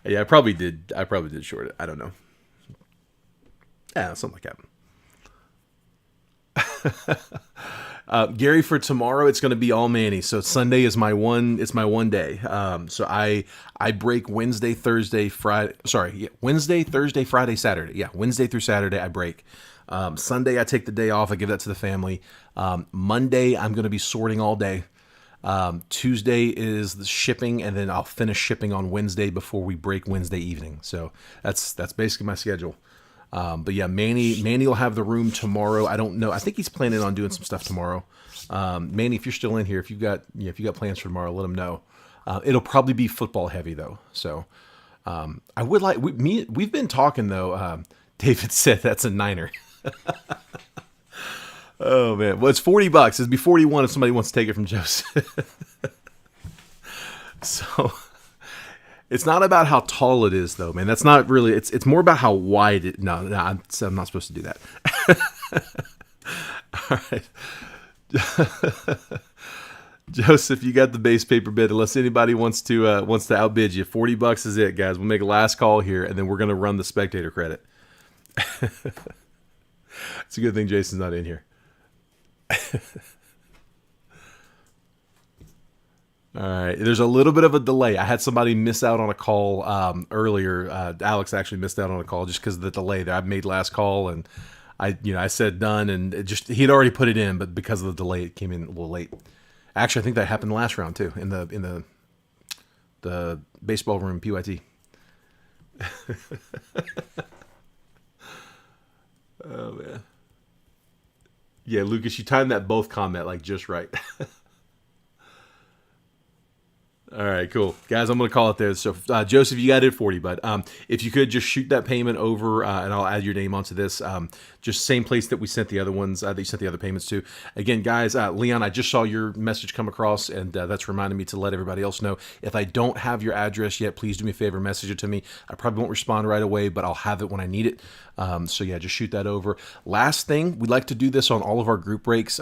Yeah, I probably did short it. I don't know. Yeah, something like that. Gary, for tomorrow, it's going to be all Manny. So Sunday is my one day. So I break Wednesday, Thursday, Friday. Wednesday, Thursday, Friday, Saturday. Yeah, Wednesday through Saturday I break. Sunday I take the day off. I give that to the family. Monday I'm going to be sorting all day. Tuesday is the shipping, and then I'll finish shipping on Wednesday before we break Wednesday evening. So that's basically my schedule. But yeah, Manny will have the room tomorrow. I don't know. I think he's planning on doing some stuff tomorrow. Manny, if you're still in here, if you got plans for tomorrow, let him know. It'll probably be football heavy though. So I would like we've been talking though. David said that's a Niner. Oh man, well it's $40. It'd be 41 if somebody wants to take it from Joseph. So it's not about how tall it is, though, man. That's not really. It's more about how wide it. No, I'm not supposed to do that. All right, Joseph, you got the base paper bid. Unless anybody wants to outbid you, $40 is it, guys. We'll make a last call here, and then we're gonna run the spectator credit. It's a good thing Jason's not in here. All right. There's a little bit of a delay. I had somebody miss out on a call earlier. Alex actually missed out on a call just because of the delay that I made last call, and I said done, and he'd already put it in, but because of the delay, it came in a little late. Actually, I think that happened last round too in the baseball room PYT. Oh man. Yeah, Lucas, you timed that both comment like just right. All right, cool. Guys, I'm going to call it there. So, Joseph, you got it at 40, bud. If you could just shoot that payment over, and I'll add your name onto this. Just same place that we sent the other ones, that you sent the other payments to. Again, guys, Leon, I just saw your message come across, and that's reminding me to let everybody else know. If I don't have your address yet, please do me a favor, message it to me. I probably won't respond right away, but I'll have it when I need it. So yeah, just shoot that over. Last thing, we like to do this on all of our group breaks.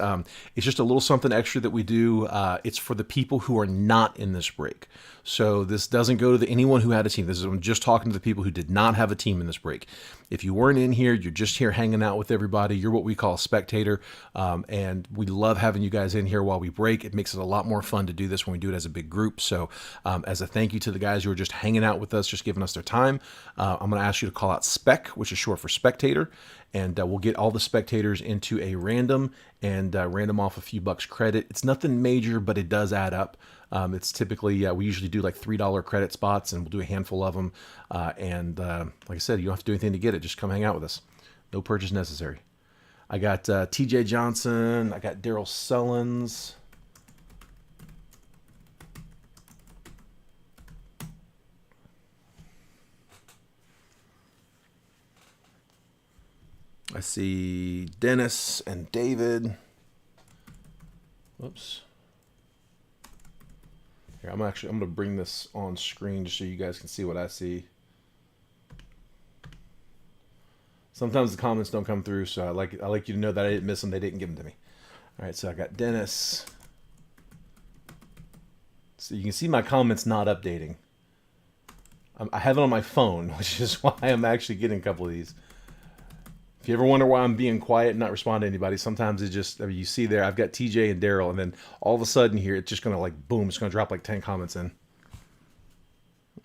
It's just a little something extra that we do. It's for the people who are not in this break. break. So this doesn't go to anyone who had a team. I'm just talking to the people who did not have a team in this break. If you weren't in here, you're just here hanging out with everybody. You're what we call a spectator, and we love having you guys in here while we break. It makes it a lot more fun to do this when we do it as a big group. So as a thank you to the guys who are just hanging out with us, just giving us their time, I'm going to ask you to call out SPEC, which is short for spectator, and we'll get all the spectators into a random and random off a few bucks credit. It's nothing major, but it does add up. It's typically, we usually do like $3 credit spots, and we'll do a handful of them. Like I said, you don't have to do anything to get it. Just come hang out with us. No purchase necessary. I got TJ Johnson. I got Daryl Sullins. I see Dennis and David. Whoops. Here, I'm going to bring this on screen just so you guys can see what I see. Sometimes the comments don't come through, so I like you to know that I didn't miss them. They didn't give them to me. All right, so I got Dennis. So you can see my comments not updating. I have it on my phone, which is why I'm actually getting a couple of these. If you ever wonder why I'm being quiet and not responding to anybody, sometimes it's just, I mean, you see there, I've got TJ and Daryl, and then all of a sudden here, it's just going to like, boom, it's going to drop like 10 comments in.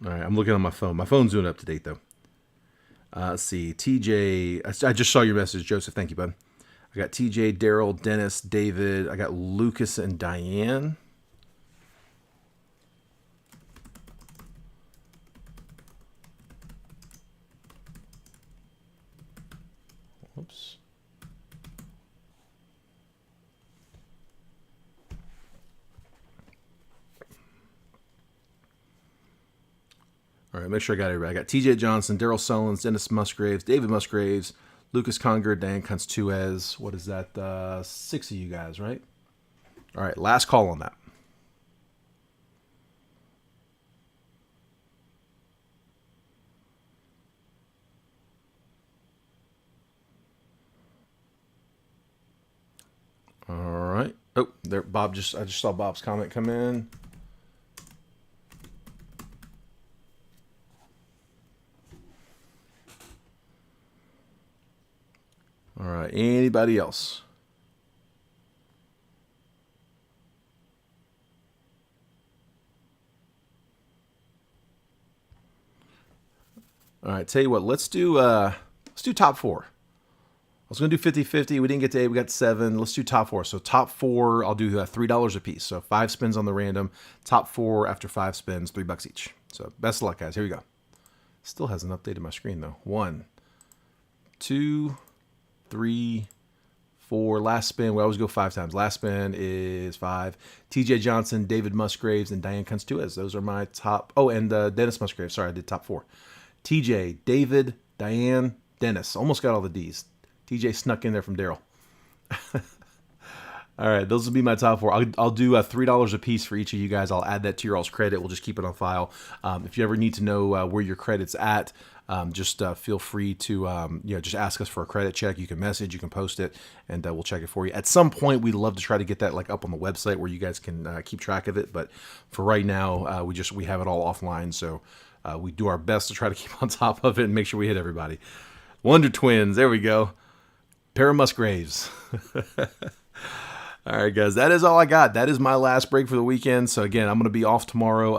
All right, I'm looking on my phone. My phone's doing up to date, though. Let's see, TJ, I just saw your message, Joseph. Thank you, bud. I got TJ, Daryl, Dennis, David. I got Lucas and Diane. Whoops. All right, make sure I got everybody. I got TJ Johnson, Daryl Sullins, Dennis Musgraves, David Musgraves, Lucas Conger, Dan Constuez. What is that? 6 of you guys, right? All right, last call on that. All right. Oh, there, Bob. I just saw Bob's comment come in. All right. Anybody else? All right. Tell you what. Let's do top 4. I was going to do 50-50. We didn't get to 8. We got 7. Let's do top 4. So top 4, I'll do $3 a piece. So 5 spins on the random. Top 4 after 5 spins, $3 each. So best of luck, guys. Here we go. Still hasn't updated my screen, though. 1, 2, 3, 4. Last spin. We always go 5 times. Last spin is 5. TJ Johnson, David Musgraves, and Diane Constuez. Those are my top. Oh, and Dennis Musgraves. Sorry, I did top 4. TJ, David, Diane, Dennis. Almost got all the D's. TJ snuck in there from Daryl. All right, those will be my top 4. I'll do $3 a piece for each of you guys. I'll add that to your all's credit. We'll just keep it on file. If you ever need to know where your credit's at, just feel free to just ask us for a credit check. You can message, you can post it, and we'll check it for you. At some point, we'd love to try to get that like up on the website where you guys can keep track of it. But for right now, we have it all offline. So we do our best to try to keep on top of it and make sure we hit everybody. Wonder Twins, there we go. Pair of Musgraves. All right, guys, that is all I got. That is my last break for the weekend. So again, I'm going to be off tomorrow.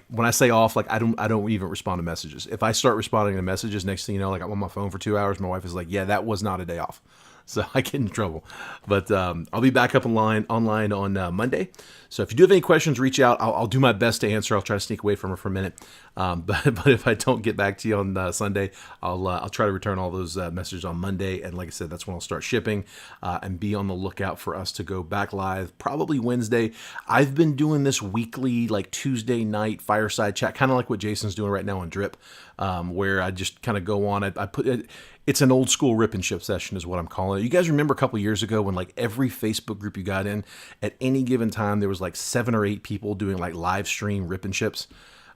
When I say off, I don't even respond to messages. If I start responding to messages, next thing you know, I'm on my phone for 2 hours. My wife is like, "Yeah, that was not a day off." So I get in trouble. But I'll be back up online on Monday. So if you do have any questions, reach out. I'll do my best to answer. I'll try to sneak away from her for a minute. But if I don't get back to you on Sunday, I'll try to return all those messages on Monday. And like I said, that's when I'll start shipping. And be on the lookout for us to go back live probably Wednesday. I've been doing this weekly, Tuesday night fireside chat, kind of like what Jason's doing right now on Drip, where I just kind of go on it. I put it. It's an old school rip and ship session is what I'm calling it. You guys remember a couple years ago when every Facebook group you got in, at any given time, there was 7 or 8 people doing live stream rip and ships.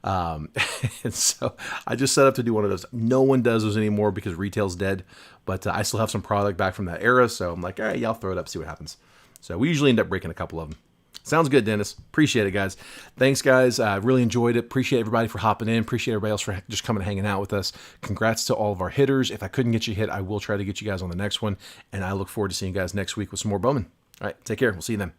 And so I just set up to do one of those. No one does those anymore because retail's dead, but I still have some product back from that era. So I'm like, all right, yeah, I'll throw it up, see what happens. So we usually end up breaking a couple of them. Sounds good, Dennis. Appreciate it, guys. Thanks, guys. Really enjoyed it. Appreciate everybody for hopping in. Appreciate everybody else for just coming and hanging out with us. Congrats to all of our hitters. If I couldn't get you hit, I will try to get you guys on the next one. And I look forward to seeing you guys next week with some more Bowman. All right, take care. We'll see you then.